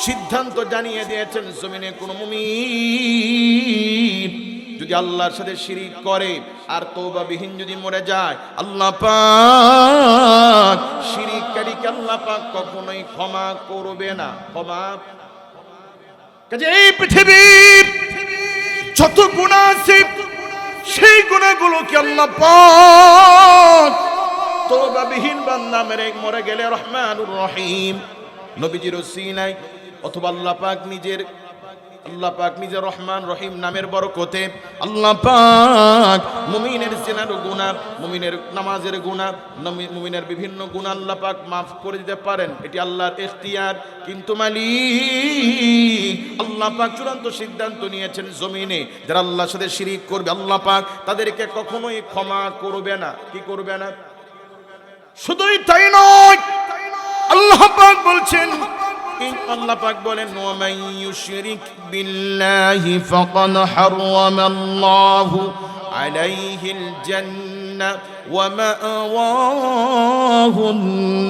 সিদ্ধান্ত জানিয়ে দিয়েছেন, জমিনে কোন মুমিন যদি আল্লাহর সাথে শিরিক করে আর তওবাবিহীন যদি মরে যায়, আল্লাহ পাক শিরিককারীকে আল্লাহ পাক কখনোই ক্ষমা করবে না। ক্ষমা কাজে এই পৃথিবীর যত গুনাহ আছে সেই গুনাহগুলোকে আল্লাহ পাক তওবাবিহীন বান্দা মরে গেলে রহমানুর রহিম নবীজির ওসিলায় অথবা আল্লাহ পাক নিজের রহমান রহিম নামের বরকতে আল্লাহ পাক মুমিনের জিনার গুনাহ, মুমিনের নামাজের গুনাহ, মুমিনের বিভিন্ন গুনাহ আল্লাহ পাক মাফ করে দিতে পারেন। এটি আল্লাহর ইখতিয়ার। কিন্তু মালিক আল্লাহ পাক চূড়ান্ত সিদ্ধান্ত নিয়েছেন, জমিনে যারা আল্লাহর সাথে শিরিক করবে আল্লাহ পাক তাদেরকে কখনোই ক্ষমা করবে না। কি করবে না? শুধুই তাই নয়, আল্লাহ পাক বলছেন, আল্লাহ পাক বলেন, ওয়া মান ইউশরিক বিল্লাহি ফাকাদ হারামাল্লাহু আলাইহিল জান্নাহ ওয়া মাআওয়াহুন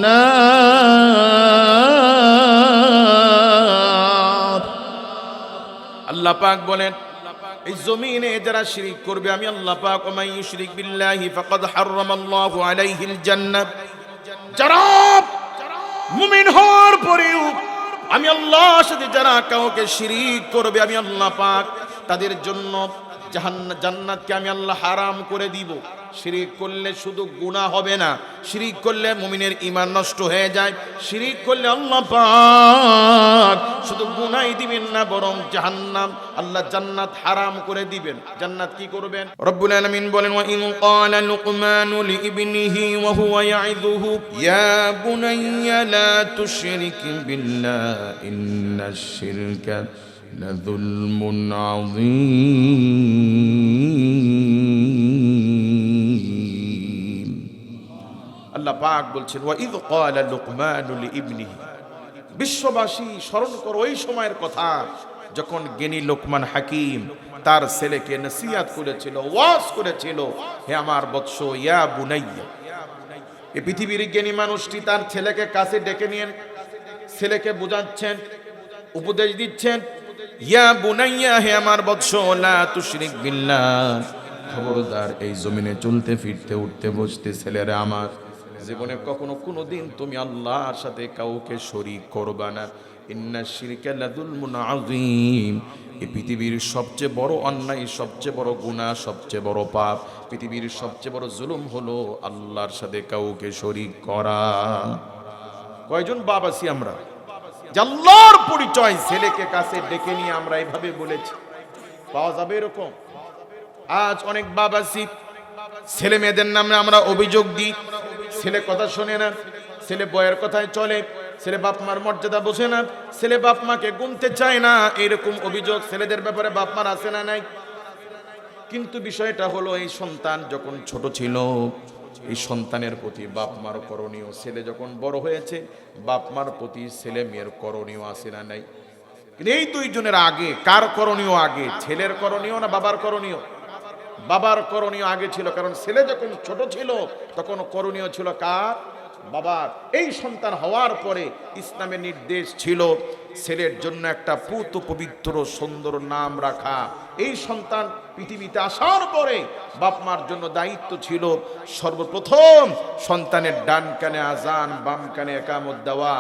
নার। আল্লাহ পাক বলেন, এই জমিনে যারা শিরিক করবে আমি আল্লাহ পাক, ওয়া মান ইউশরিক বিল্লাহি ফাকাদ হারামাল্লাহু আলাইহিল জান্নাহ, যারা মুমিন হওয়ার পরেও আমি আল্লাহর সাথে যারা কাউকে শিরিক করবে আমি আল্লাহ পাক তাদের জন্য জান্নাতকে আমি আল্লাহ হারাম করে দিব। শিরিক করলে শুধু গুনাহ হবে না, শিরিক করলে মুমিনের ঈমান নষ্ট হয়ে যায়। শিরিক করলে আল্লাহ পাক শুধু গুনাহই দিবেন না, বরং জাহান্নাম আল্লাহ জান্নাত হারাম করে দিবেন। জান্নাত কি করবেন? রব্বুল আলামিন বলেন, ওয়া ইন ক্বালা লুকমানু লিইবনিহি ওয়া হুয়া ইয়াইযুহু ইয়া বুনাইয়া লা তুশরিক বিল্লাহ ইন্নাশ শিরকা লাযুলমুন আযীম। আল্লাহ পাক বলছেন, ওয়া ইয ক্বালা লুকমানু লিইবনিহি, বিশ্ববাসী স্মরণ করো ওই সময়ের কথা যখন জ্ঞানী লোকমান হাকিম তার ছেলেকে নসিহত করেছিল, ওয়াজ করেছিল, হে আমার বৎস, ইয়া বুনাইয়া। এই পৃথিবীর জ্ঞানী মানুষটি তার ছেলেকে কাছে ডেকে নিয়ে ছেলেকে বোঝাচ্ছেন, উপদেশ দিচ্ছেন, ইয়া বুনাইয়া, হে আমার বৎস, লা তুশরিক বিল্লাহ, খবরদার এই জমিনে চলতে ফিরতে উঠতে বসতে ছেলেরা আমার, জীবনে কখনো কোনোদিন তুমি আল্লাহর সাথে কাউকে শরীক করবা না। ইন্নাশ শিরকা লাযুলমুন আযীম, এই পৃথিবীর সবচেয়ে বড় অন্যায়, সবচেয়ে বড় গুনাহ, সবচেয়ে বড় পাপ, পৃথিবীর সবচেয়ে বড় জুলুম হলো আল্লাহর সাথে কাউকে শরীক করা। কয়জন বাপ আছি আমরা যে আল্লাহর পরিচয় ছেলেকে কাছে ডেকে নিয়ে আমরা এভাবে বলেছি? পাওয়া যাবে এরকম? আজ অনেক বাপ আছি, ছেলে মেয়েদের নামে আমরা অভিযোগ দিই, ছেলে কথা শোনে না, ছেলে বয়ের কথায় চলে, ছেলে বাপ মার মর্যাদা বোঝে না, ছেলে বাপ মাকে গুনতে চায় না, এরকম অভিযোগ ছেলেদের ব্যাপারে বাপ মার আছে না নাই? কিন্তু বিষয়টা হলো, এই সন্তান যখন ছোট ছিল এই সন্তানের প্রতি বাপ মার করণীয়, ছেলে যখন বড় হয়েছে বাপ মার প্রতি ছেলে মেয়ের করণীয় আছে না নাই? কিন্তু এই দুইজনের আগে কার করণীয় আগে? ছেলের করণীয় না বাবার করণীয়? বাবার করণীয় আগে ছিল, কারণ ছেলে যখন ছোট ছিল তখন করণীয় ছিল কার? বাবার। এই সন্তান হওয়ার পরে ইসলামের নির্দেশ ছিল ছেলের জন্য একটা পুত পবিত্র সুন্দর নাম রাখা। এই সন্তান পৃথিবীতে আসার পরে বাপ মার জন্য দায়িত্ব ছিল সর্বপ্রথম সন্তানের ডান কানে আজান, বাম কানে একামত দেওয়া,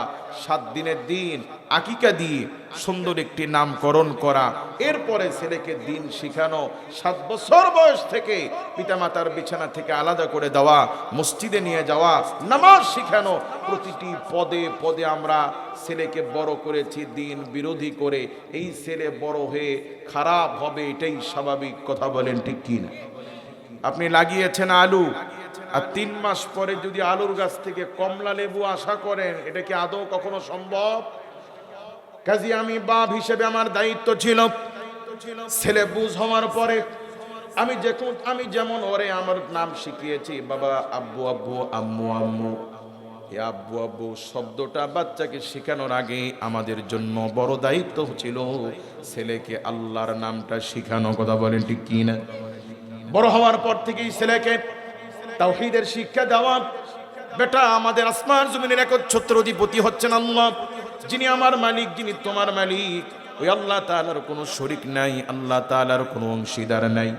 7 দিনের দিন আকিকা দিয়ে সুন্দর একটি নামকরণ করা, এরপরে ছেলেকে দিন শিখানো, 7 বছর বয়স থেকে পিতামাতার বিছানা থেকে আলাদা করে দেওয়া, মসজিদে নিয়ে যাওয়া, নামাজ শিখানো। প্রতিটি পদে পদে আমরা ছেলেকে বড় করেছি দিন বিরোধী করে। এই ছেলে বড় হয়ে খারাপ হবে, এটাই স্বাভাবিক। কথা বলেন ঠিক কি না? আপনি লাগিয়েছেন আলু, আর 3 মাস পরে যদি আলুর গাছ থেকে কমলা লেবু আশা করেন, এটা কি আদৌ কখনো সম্ভব? কাজী আমি বাপ হিসেবে আমার দায়িত্ব ছিল ছেলে বুঝ হওয়ার পরে আমি যেমন ওরে আমার নাম শিখিয়েছি, বাবা আব্বু আব্বু, আম্মু আম্মু, এই আব্বু আব্বু শব্দটা বাচ্চাকে শেখানোর আগে আমাদের জন্য বড় দায়িত্ব ছিল ছেলেকে আল্লাহর নামটা শেখানো। কথা বলেন ঠিক কি না? বড় হওয়ার পর থেকেই ছেলেকে তাওহীদের শিক্ষা দেওয়া, বেটা আমাদের আসমান জমিনের একচ্ছত্র অধিপতি হচ্ছেন আল্লাহ, যিনি আমার মালিক, যিনি তোমার মালিক। ওই আল্লাহ তাআলার কোনো শরীক নাই, আল্লাহ তাআলার কোনো অংশীদার নাই।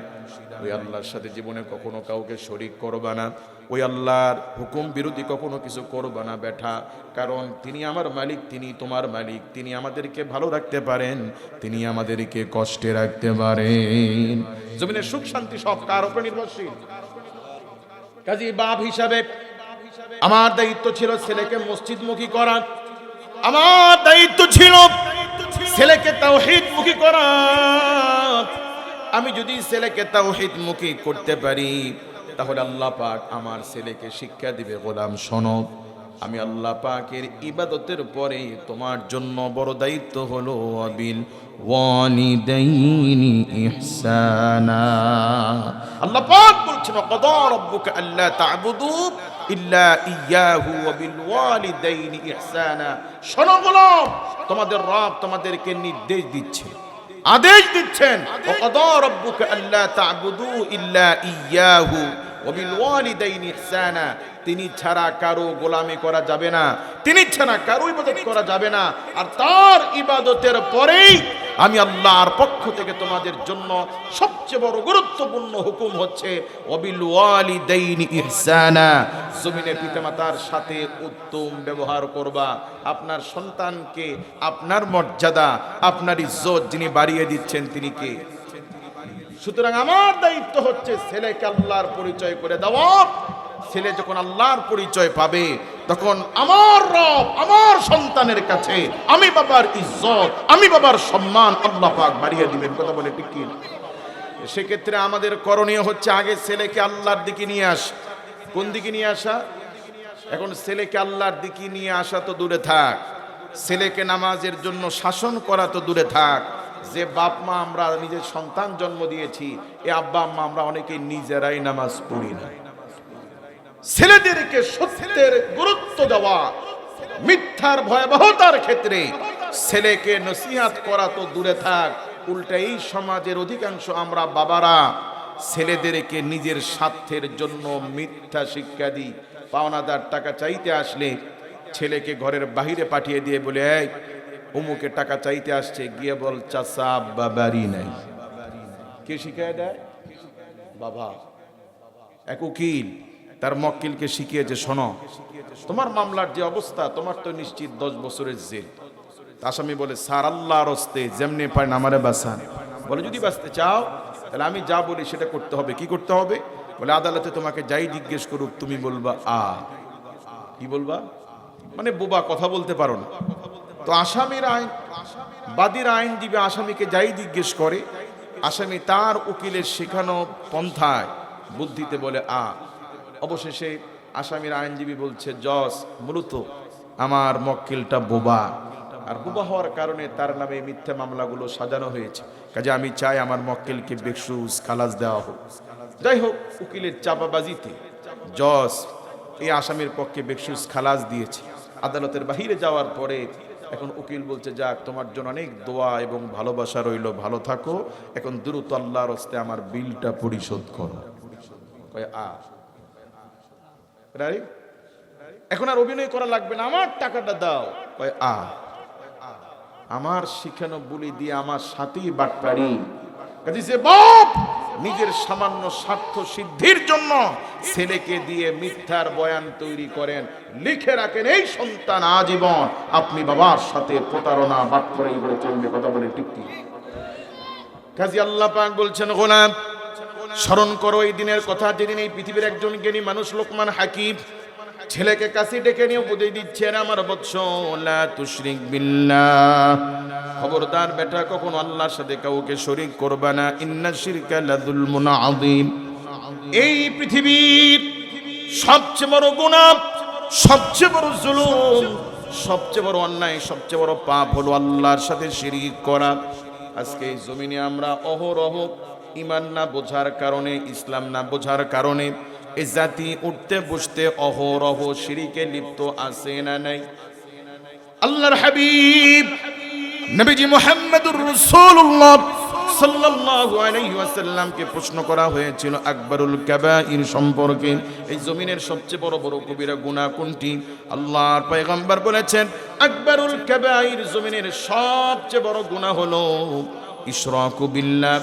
ওই আল্লাহর সাথে জীবনে কখনো কাউকে শরীক করবা না, ওই আল্লাহর হুকুম বিরোধী কখনো কিছু করবা না বেটা। কারণ তিনি আমার মালিক, তিনি তোমার মালিক, তিনি আমাদেরকে ভালো রাখতে পারেন, তিনি আমাদেরকে কষ্টে রাখতে পারেন। জমিনের সুখ শান্তি সব কার উপর নির্ভরশীল। কাজী বাপ হিসাবে আমার দায়িত্ব ছিল ছেলেকে মসজিদমুখী করা, আমার দায়িত্ব ছিল ছেলেকে তাওহীদমুখী করা। আমি যদি ছেলেকে তাওহীদমুখী করতে পারি তাহলে আল্লাহ পাক আমার ছেলেকে শিক্ষা দিবে, গোলাম শোনো, আমি আল্লাহ পাকের ইবাদতের পরে তোমার জন্য বড় দায়িত্ব হলো আবিল ওয়ালিদাইনি ইহসানা। আল্লাহ পাক বলছেন ক্বাদা রাব্বুকা আল্লা তা'বুদু ইল্লা ইয়াহু ওয়া বিল ওয়ালিদাইনি ইহসানা। শোনো গোলাম, তোমাদের রব তোমাদেরকে নির্দেশ দিচ্ছে, আদেশ দিচ্ছেন, ক্বাদা রাব্বুকা আল্লা তা'বুদু ইল্লা ইয়াহু ওয়া বিল ওয়ালিদাইনি ইহসানা। তিনি ছাড়া কারো গোলামি করা যাবে না, তিনি ছাড়া কারো ইবাদত করা যাবে না। আর তার ইবাদতের পরেই আমি আল্লাহর পক্ষ থেকে তোমাদের জন্য সবচেয়ে বড় গুরুত্বপূর্ণ হুকুম হচ্ছে ওয়াবিল ওয়ালিদাইনি ইহসানা। জমিনে পিতামাতার সাথে উত্তম ব্যবহার করবা। আপনার সন্তানকে আপনার মর্যাদা, আপনার ইজ্জত যিনি বাড়িয়ে দিচ্ছেন তিনি কে? সুতরাং আমার দায়িত্ব হচ্ছে ছেলেকে আল্লাহর পরিচয় করে দেওয়া। ছেলে যখন আল্লাহর পরিচয় পাবে তখন আমার রব আমার সন্তানের কাছে আমি বাবার ইজ্জত, আমি বাবার সম্মান আল্লাহ পাক বাড়িয়ে দিবেন। কথা বলে ঠিক কি? সেক্ষেত্রে আমাদের করণীয় হচ্ছে আগে ছেলেকে আল্লাহর দিকে নিয়ে আসা। কোন দিকে নিয়ে আসা? এখন ছেলেকে আল্লাহর দিকে নিয়ে আসা তো দূরে থাক, ছেলেকে নামাজের জন্য শাসন করা তো দূরে থাক। যে বাপ মা আমরা নিজের সন্তান জন্ম দিয়েছি, এ আব্বা আম্মা আমরা অনেকেই নিজেরাই নামাজ পড়ি না। ছেলেদেরকে সত্যের গুরুত্ব দেওয়া, মিথ্যার ভয়াবহতার ক্ষেত্রে ছেলেকে নসিহত করা তো দূরে থাক, উল্টা এই সমাজের অধিকাংশ আমরা বাবারা ছেলেদেরকে নিজের স্বার্থের জন্য মিথ্যা শিক্ষা দিই। পাওনাদার টাকা চাইতে আসলে ছেলেকে ঘরের বাহিরে পাঠিয়ে দিয়ে বলে, এই অমুকে টাকা চাইতে আসছে, গিয়ে বল চাচা আব্বা বাড়ি নাই। কে শিখিয়ে দেয়? বাবা। এক উকিল তার মক্কেলকে শিখিয়েছে, শোনো তোমার মামলার যে অবস্থা, তোমার তো নিশ্চিত 10 বছরের জেল। আসামি বলে, স্যার আল্লাহর হস্তে যেমনি পারেন আমারে বাঁচান। বলে, যদি বাঁচতে চাও তাহলে আমি যা বলি সেটা করতে হবে। কি করতে হবে? বলে, আদালতে তোমাকে যাই জিজ্ঞেস করুক তুমি বলবা কি বলবা? মানে বোবা, কথা বলতে পারো না। তো আসামির আইন, বাদীর আইনজীবী আসামিকে যাই জিজ্ঞেস করে, আসামি তার উকিলের শেখানো পন্থায় বুদ্ধিতে বলে অবশেষে আসামির আইনজীবী বলছে, জজ মূলত আমার মক্কেলটা বোবা, আর বোবা হওয়ার কারণে তার নামে মিথ্যা মামলাগুলো সাজানো হয়েছে, কাজে আমি চাই আমার মক্কেলকে বেকসুস খালাস দেওয়া হোক। যাই হোক, উকিলের চাপাবাজিতে জজ এই আসামির পক্ষে বেকসুস খালাস দিয়েছে। আদালতের বাহিরে যাওয়ার পরে এখন উকিল বলছে, যাক তোমার জন্য অনেক দোয়া এবং ভালোবাসা রইল, ভালো থাকো, এখন দ্রুত আল্লাহর হস্তে আমার বিলটা পরিশোধ করো। এখন আর অভিনয় করা লাগবে না, আমার টাকাটা দাও। আমার শিখানো বলি দিয়ে আমার সাথেই বাটপাড়ি। কাজে বাপ নিজের সামান্য স্বার্থ সিদ্ধির জন্য ছেলেকে দিয়ে মিথ্যার বয়ান তৈরি করেন, লিখে রাখেন এই সন্তান আজীবন আপনি বাবার সাথে প্রতারণা বাটপাড়ি করে চলবে। কথা বলে ঠিক কি? কাজী আল্লাহ পাক বলছেন, গোলাম স্মরণ করো এই দিনের কথা যেদিন এই পৃথিবীর একজন জ্ঞানী মানুষ লোকমান হাকিম ছেলেকে কাছে ডেকে নিয়ে উপদেশ দিচ্ছেন, আমার বৎস লা তুশরিক বিল্লাহ, খবরদার বেটা কখনো আল্লাহর সাথে কাউকে শরীক করবে না, ইন্না শিরকা লাযুলমুন আযীম। এই পৃথিবীর সবচেয়ে বড় গুনাহ, সবচেয়ে বড় জুলুম, সবচেয়ে বড় অন্যায়, সবচেয়ে বড় পাপ হলো আল্লাহর সাথে শিরিক করা। আজকে এই জমিনে আমরা অহরহ ঈমান না বোঝার কারণে, ইসলাম না বোঝার কারণে এই জাতি উঠতে বসতে অহরহ শিরিকে লিপ্ত আছে না নাই? আল্লাহর হাবিব নবীজি মুহাম্মদুর রাসূলুল্লাহ সাল্লাল্লাহু আলাইহি ওয়াসাল্লামকে প্রশ্ন করা হয়েছিল আকবরুল কাবাইর সম্পর্কে, এই জমিনের সবচেয়ে বড় বড় কবিরা গুনাহ কোনটি? আল্লাহর পয়গম্বর বলেছেন আকবরুল কাবাইর, জমিনের সবচেয়ে বড় গুনাহ হলো ইশরাকু বিল্লাহ,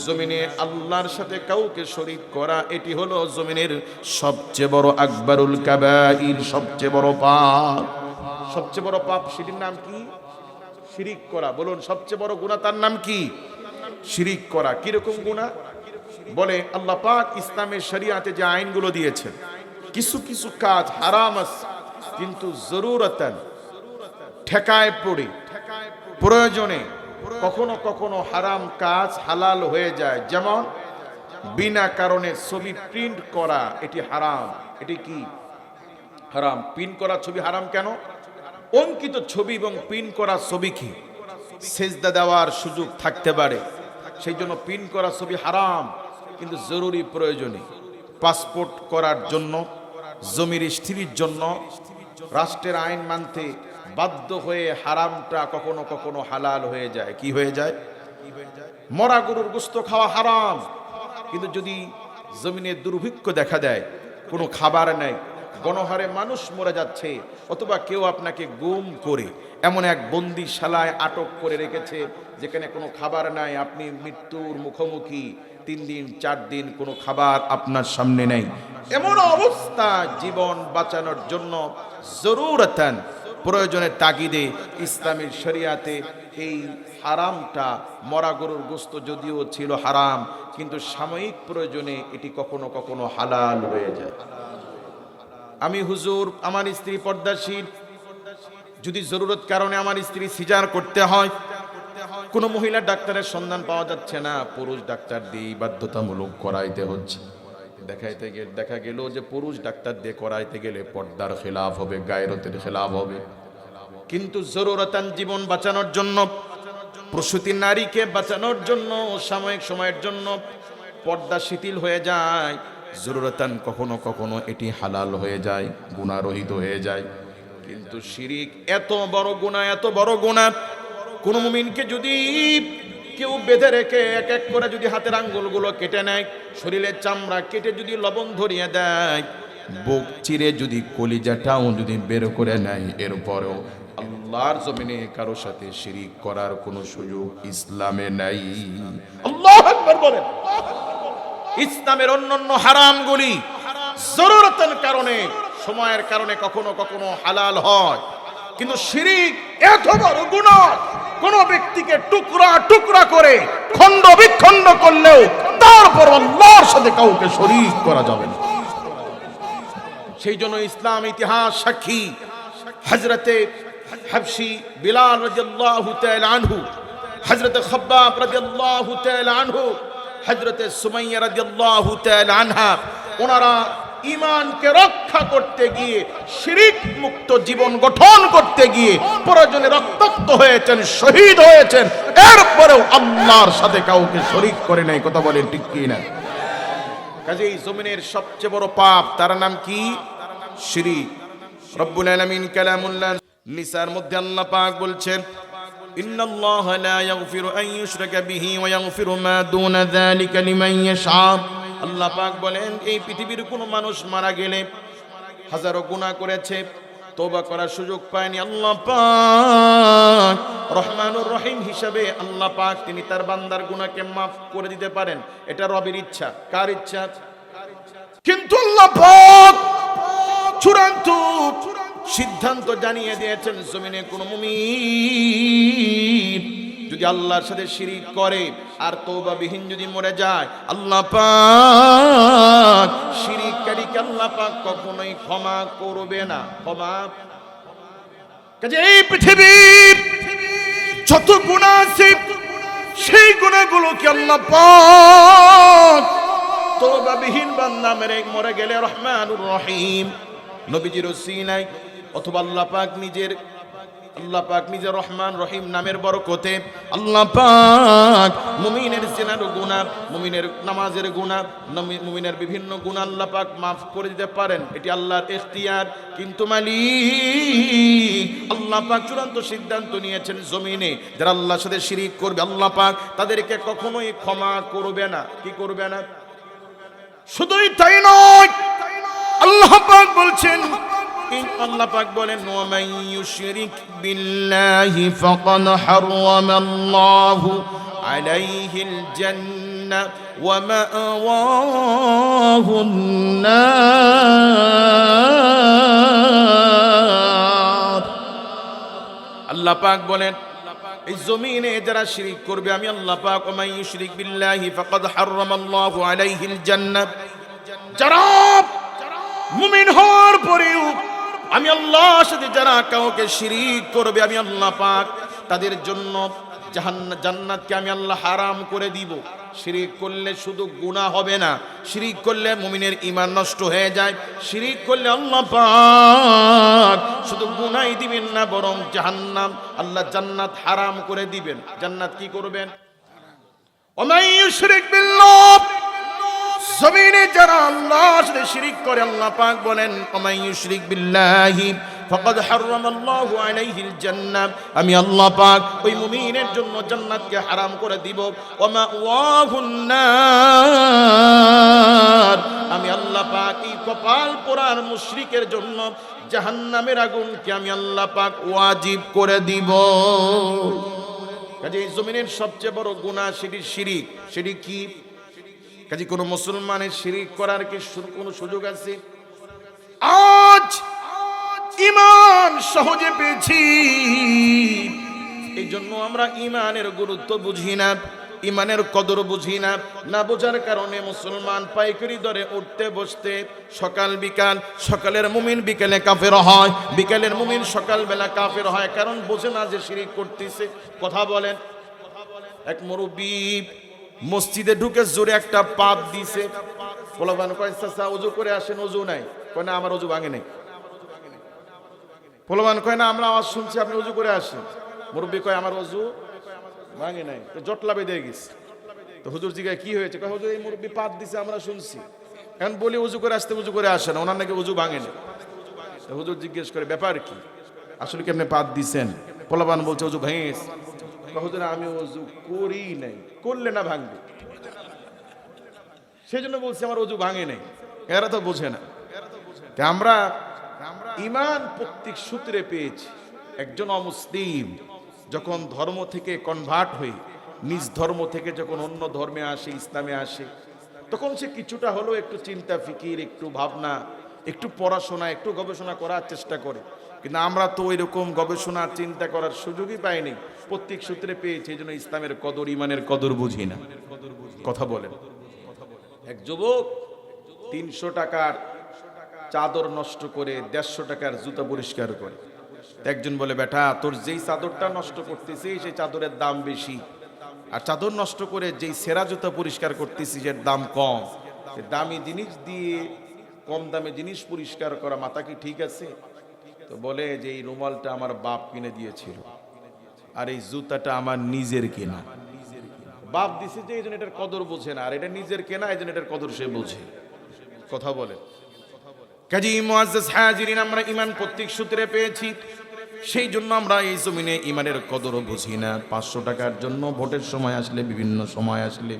জমিনে আল্লাহর সাথে কাউকে শরীক করা। এটি হলো জমিনের সবচেয়ে বড় আকবরুল কাবাইর, সবচেয়ে বড় পাপ। সবচেয়ে বড় পাপ সেটির নাম কি? শিরিক করা। বলুন সবচেয়ে বড় গুনাহ তার নাম কি? শিরিক করা। কিরকম গুনাহ? বলে আল্লাহ পাক ইসলামের শরিয়াতে যে আইনগুলো দিয়েছেন, কিছু কিছু কাজ হারাম আছে, কিন্তু জরুরতান, ঠেকায় পড়ে, প্রয়োজনে কখনো কখনো হারাম কাজ হালাল হয়ে যায়। যেমন বিনা কারণে ছবি প্রিন্ট করা, এটি হারাম। এটি কি? হারাম। প্রিন্ট করা ছবি হারাম কেন? অঙ্কিত ছবি এবং প্রিন্ট করা ছবি কি সেজদা দেওয়ার সুযোগ থাকতে পারে, সেই জন্য প্রিন্ট করা ছবি হারাম। কিন্তু জরুরি প্রয়োজনে, পাসপোর্ট করার জন্য, জমির স্থিরির জন্য, রাষ্ট্রের আইন মানতে বাধ্য হয়ে হারামটা কখনো কখনো হালাল হয়ে যায়। কি হয়ে যায়? মরা গরুর গোশত খাওয়া হারাম, কিন্তু যদি জমিনে দুর্ভিক্ষ দেখা দেয়, কোনো খাবার নেই, গণহারে মানুষ মরে যাচ্ছে, অথবা কেউ আপনাকে গুম করে এমন এক বন্দিশালায় আটক করে রেখেছে যেখানে কোনো খাবার নাই, আপনি মৃত্যুর মুখোমুখি, 3 দিন 4 দিন কোনো খাবার আপনার সামনে নেই, এমন অবস্থা জীবন বাঁচানোর জন্য জরুরতান, প্রয়োজনের তাগিদে ইসলামের শরিয়াতে এই হারামটা, মরা গরুর গোশত যদিও ছিল হারাম, কিন্তু সাময়িক প্রয়োজনে এটি কখনো কখনো হালাল হয়ে যায়। আমি হুজুর, আমার স্ত্রী পর্দাশীল, যদি জরুরত কারণে আমার স্ত্রী সিজার করতে হয়, কোনো মহিলা ডাক্তারের সন্ধান পাওয়া যাচ্ছে না, পুরুষ ডাক্তার দিয়ে বাধ্যতামূলক করাইতে হচ্ছে। দেখা গেল যে পুরুষ ডাক্তার দিয়ে করাইতে গেলে পর্দার খেলাফ হবে, গায়রতের খেলাফ হবে। কিন্তু জরুরতান জীবন বাঁচানোর জন্য, প্রসূতি নারীকে বাঁচানোর জন্য, সাময়িক সময়ের জন্য পর্দা শিথিল হয়ে যায়। জরুরতান কখনো কখনো এটি হালাল হয়ে যায়, গুনাহরহিত হয়ে যায়। কিন্তু শিরিক এত বড় গুনাহ, এত বড় গুনাহ, কোন মুমিনকে যদি কেউ বেঁধে রেখে এক এক করে যদি হাতের আঙ্গুলগুলো কেটে নেয়, শরীরের চামড়া কেটে যদি লবণ ধরিয়ে দেয়, বুক চিরে যদি কলিজাটাও যদি বের করে নেয়, এরপরেও আল্লাহর জমিনে কারো সাথে শিরিক করার কোনো সুযোগ ইসলামে নাই। আল্লাহু আকবার বলেন। ইসলামের অন্যান্য হারামগুলি জরুরতের কারণে, সময়ের কারণে কখনো কখনো হালাল হয়, কিন্তু শিরিক এত বড় গুনাহ, কোন ব্যক্তিকে টুকরা টুকরা করে খণ্ড বিখণ্ড করলেও তারপর আল্লাহর সাথে কাউকে শরীক করা যাবে না। সেই জন্য ইসলাম ইতিহাস সাক্ষী, হযরতে হাবশী বিলাল রাদিয়াল্লাহু তাআলা আনহু, হযরতে খাব্বাব রাদিয়াল্লাহু তাআলা আনহু, হযরতে সুমাইয়া রাদিয়াল্লাহু তাআলা আনহা, ওনারা ঈমানকে রক্ষা করতে গিয়ে, শিরিক মুক্ত জীবন গঠন করতে গিয়ে প্রয়োজনে রক্তাক্ত হয়েছেন, শহীদ হয়েছেন, এরপরেও আল্লাহর সাথে কাউকে শরীক করে নাই। কথা বলেন ঠিক কি না? কাজেই জমিনের সবচেয়ে বড় পাপ, তার নাম কি? শিরিক। রব্বুল আলামিন কালামুল্লাহ নিসার মধ্যে আল্লাহ পাক বলছেন, ইন্নাল্লাহা লা ইয়াগফিরু আন ইউশরাকা বিহি ওয়া ইয়াগফিরু মা দুনা যালিকা লিমান ইয়াশা। আল্লাহ পাক বলেন, এই পৃথিবীর কোনো মানুষ মারা গেলে হাজারো গুনাহ করেছে, তওবা করার সুযোগ পায়নি, আল্লাহ পাক রহমানুর রহিম হিসাবে আল্লাহ পাক তিনি তার বান্দার গুনাহকে মাফ করে দিতে পারেন। এটা রবের ইচ্ছা। কার ইচ্ছা? কিন্তু আল্লাহ পাক চূড়ান্ত সিদ্ধান্ত জানিয়ে দিয়েছেন, জমিনে কোনো মুমিন যদি আল্লাহর সাথে শিরিক করে আর তওবাবিহীন যদি মরে যায়, আল্লাহ পাক শিরিককারীকে আল্লাহ পাক কখনোই ক্ষমা করবে না। ক্ষমা কাজে এই পৃথিবীর যত গুনাহ আছে, সেই গুনাহগুলোকে আল্লাহ পাক তওবাবিহীন বান্দা মরে গেলে রহমানুর রহিম নবীজির ওসিলায় অথবা আল্লাহ পাক নিজের রহমান রহিম নামের বরকতে আল্লাহ পাক মুমিনের জিনার গুনাহ, মুমিনের নামাজের গুনাহ, মুমিনের বিভিন্ন গুনাহ আল্লাহ পাক মাফ করে দিতে পারেন। এটি আল্লাহর ইখতিয়ার। কিন্তু মালিক আল্লাহ আল্লাহ পাক চূড়ান্ত সিদ্ধান্ত নিয়েছেন, জমিনে যারা আল্লাহর সাথে শিরিক করবে আল্লাহ পাক তাদেরকে কখনোই ক্ষমা করবে না। কি করবে না? শুধুই তাই নয়, আল্লাহ পাক বলছেন, আল্লাহ পাক বলেন ওয়া মান ইউশরিক বিল্লাহি ফাকাদ হারামাল্লাহু আলাইহিল জান্নাহ ওয়া মা'ওয়াহুন নার। আল্লাহ পাক বলেন এই জমিনে যারা শিরিক করবে আমি আল্লাহ পাক ওয়া মান ইউশরিক বিল্লাহি ফাকাদ হারামাল্লাহু আলাইহিল জান্নাহ, যারা মুমিন হওয়ার পরেও আমি আল্লাহর সাথে যারা কাউকে শিরিক করবে আমি আল্লাহ পাক তাদের জন্য জান্নাতকে আমি আল্লাহ হারাম করে দিব। শিরিক করলে শুধু গুনাহ হবে না, শিরিক করলে মুমিনের ঈমান নষ্ট হয়ে যায়। শিরিক করলে আল্লাহ পাক শুধু গুনাহই দিবেন না, বরং জাহান্নাম, আল্লাহ জান্নাত হারাম করে দিবেন। জান্নাত কি করবেন? ওয়া ইউশরিক বিল্লাহ, জমিনে যারা আল্লাহর সাথে শিরিক করে আল্লাহ পাক বলেন ওয়া ইউশরিক বিল্লাহি ফাকাদ হারামাল্লাহু আলাইহিল জান্নাহ, আমি আল্লাহ পাক ওই মুমিনের জন্য জান্নাতকে হারাম করে দিব। ওয়া মা'ওয়াহুন নার, আমি আল্লাহ পাক এই কপাল পোড়ার মুশরিকের জন্য জাহান্নামের আগুনকে আমি আল্লাহ পাক ওয়াজিব করে দিব। কাজে এই জমিনের সবচেয়ে বড় গুনাহ সেটি শিরিক। সেটি কি? কাজে কোন মুসলমানের শিরিক করার কি কোনো সুযোগ আছে? আজ ঈমান সহজে পেয়েছি, এই জন্য আমরা ঈমানের গুরুত্ব বুঝি না, ঈমানের কদর বুঝি না। না বোঝার কারণে মুসলমান পাইকারি দরে উঠতে বসতে সকাল বিকাল, সকালের মুমিন বিকালে কাফের হয়, বিকালের মুমিন সকালবেলা কাফের হয়, কারণ বোঝে না যে শিরিক করতেছে। কথা বলেন, এক মুরব্বী মসজিদে ঢুকে জোরে একটা পাপ দিছে। পোলাপান কয় চাচা ওযু করে আসেন, ওযু নাই। কয় না আমার ওযু ভাঙে নাই। পোলাপান কয় না আমরা আওয়াজ শুনছি আপনি ওযু করে আসেন। মুরব্বী কয় আমার ওযু ভাঙে নাই। তো জটলা বেঁধে গেছে। তো হুজুর জিজ্ঞাসা কি হয়েছে? কয় হুজুর এই মুরব্বী পাপ দিছে আমরা শুনছি, এখন বলি ওযু করে আসতে, ওযু করে আসেন, ওনার নাকি ওযু ভাঙে নাই। তো হুজুর জিজ্ঞেস করে ব্যাপার কি, আসলে কি আপনি পাপ দিছেন? পোলাপান বলছে ওযু ভেঙে গেছে। হুজুর আমি ওযু করি নাই। করলে না ভাঙবে, সেই জন্য বলছি আমার ওযু ভাঙে নাই। এরা তো বোঝে না। আমরা ঈমান প্রত্যেক সূত্রে পেয়েছি। একজন অমুসলিম যখন ধর্ম থেকে কনভার্ট হয়ে নিজ ধর্ম থেকে যখন অন্য ধর্মে আসে, ইসলামে আসে, তখন সে কিছুটা হলেও একটু চিন্তা ফিকির, একটু ভাবনা, একটু পড়াশোনা, একটু গবেষণা করার চেষ্টা করে। কিন্তু আমরা তো ওই রকম গবেষণা চিন্তা করার সুযোগই পাইনি। প্রত্যেক সূত্রে পেয়েছি, এই জন্য ইসলামের কদর, ঈমানের কদর বুঝি না। কথা বলেন, এক যুবক 300 টাকার চাদর নষ্ট করে 150 টাকার জুতা পরিষ্কার করে। একজন বলে বেটা তোর যেই চাদরটা নষ্ট করতেছিস সেই চাদরের দাম বেশি, আর চাদর নষ্ট করে যেই সেরা জুতা পরিষ্কার করতেছিস এর দাম কম। দামি জিনিস দিয়ে কম দামে জিনিস পরিষ্কার করা মাথা কি ঠিক আছে? তো বলে যে এই রুমালটা আমার বাপ কিনে দিয়েছিল, আর এই জুতাটা আমার নিজের কেনা। বাপ দিছে যে এই জন্য এটার কদর বোঝে না, আর এটা নিজের কেনা এই জন্য এটার কদর সে বোঝে। কথা বলে। কাজী মুআজ্জাজ হাজিরিন, আমরা ঈমান প্রত্যেক সূত্রে পেয়েছি, সেই জন্য আমরা এই জমিনে ঈমানের কদরও বুঝি না। 500 টাকার জন্য ভোটের সময় আসলে, বিভিন্ন সময় আসলে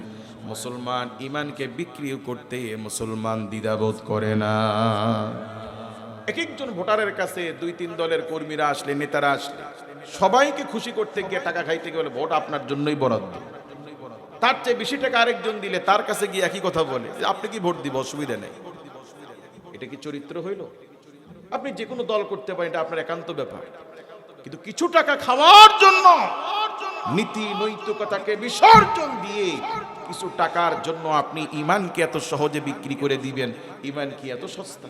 মুসলমান ঈমানকে বিক্রি করতে মুসলমান দ্বিধাবোধ করে না। এক একজন ভোটারের কাছে 2-3 দলের কর্মীরা আসলে, নেতারা আসলে, সবাইকে খুশি করতে গিয়ে টাকা খাইতে গেলে ভোট আপনার জন্যই বরাদ্দ, তার চেয়ে বেশি টাকা আরেকজন দিলে তার কাছে গিয়ে একই কথা বলে যে আপনি কি ভোট দিব, অসুবিধা নেই। এটা কি চরিত্র হইল? আপনি যে কোনো দল করতে পারেন, এটা আপনার একান্ত ব্যাপার, কিন্তু কিছু টাকা খাওয়ার জন্য নীতি নৈতিকতাকে বিসর্জন দিয়ে কিছু টাকার জন্য আপনি ঈমানকে এত সহজে বিক্রি করে দিবেন। ঈমান কি এত সস্তা?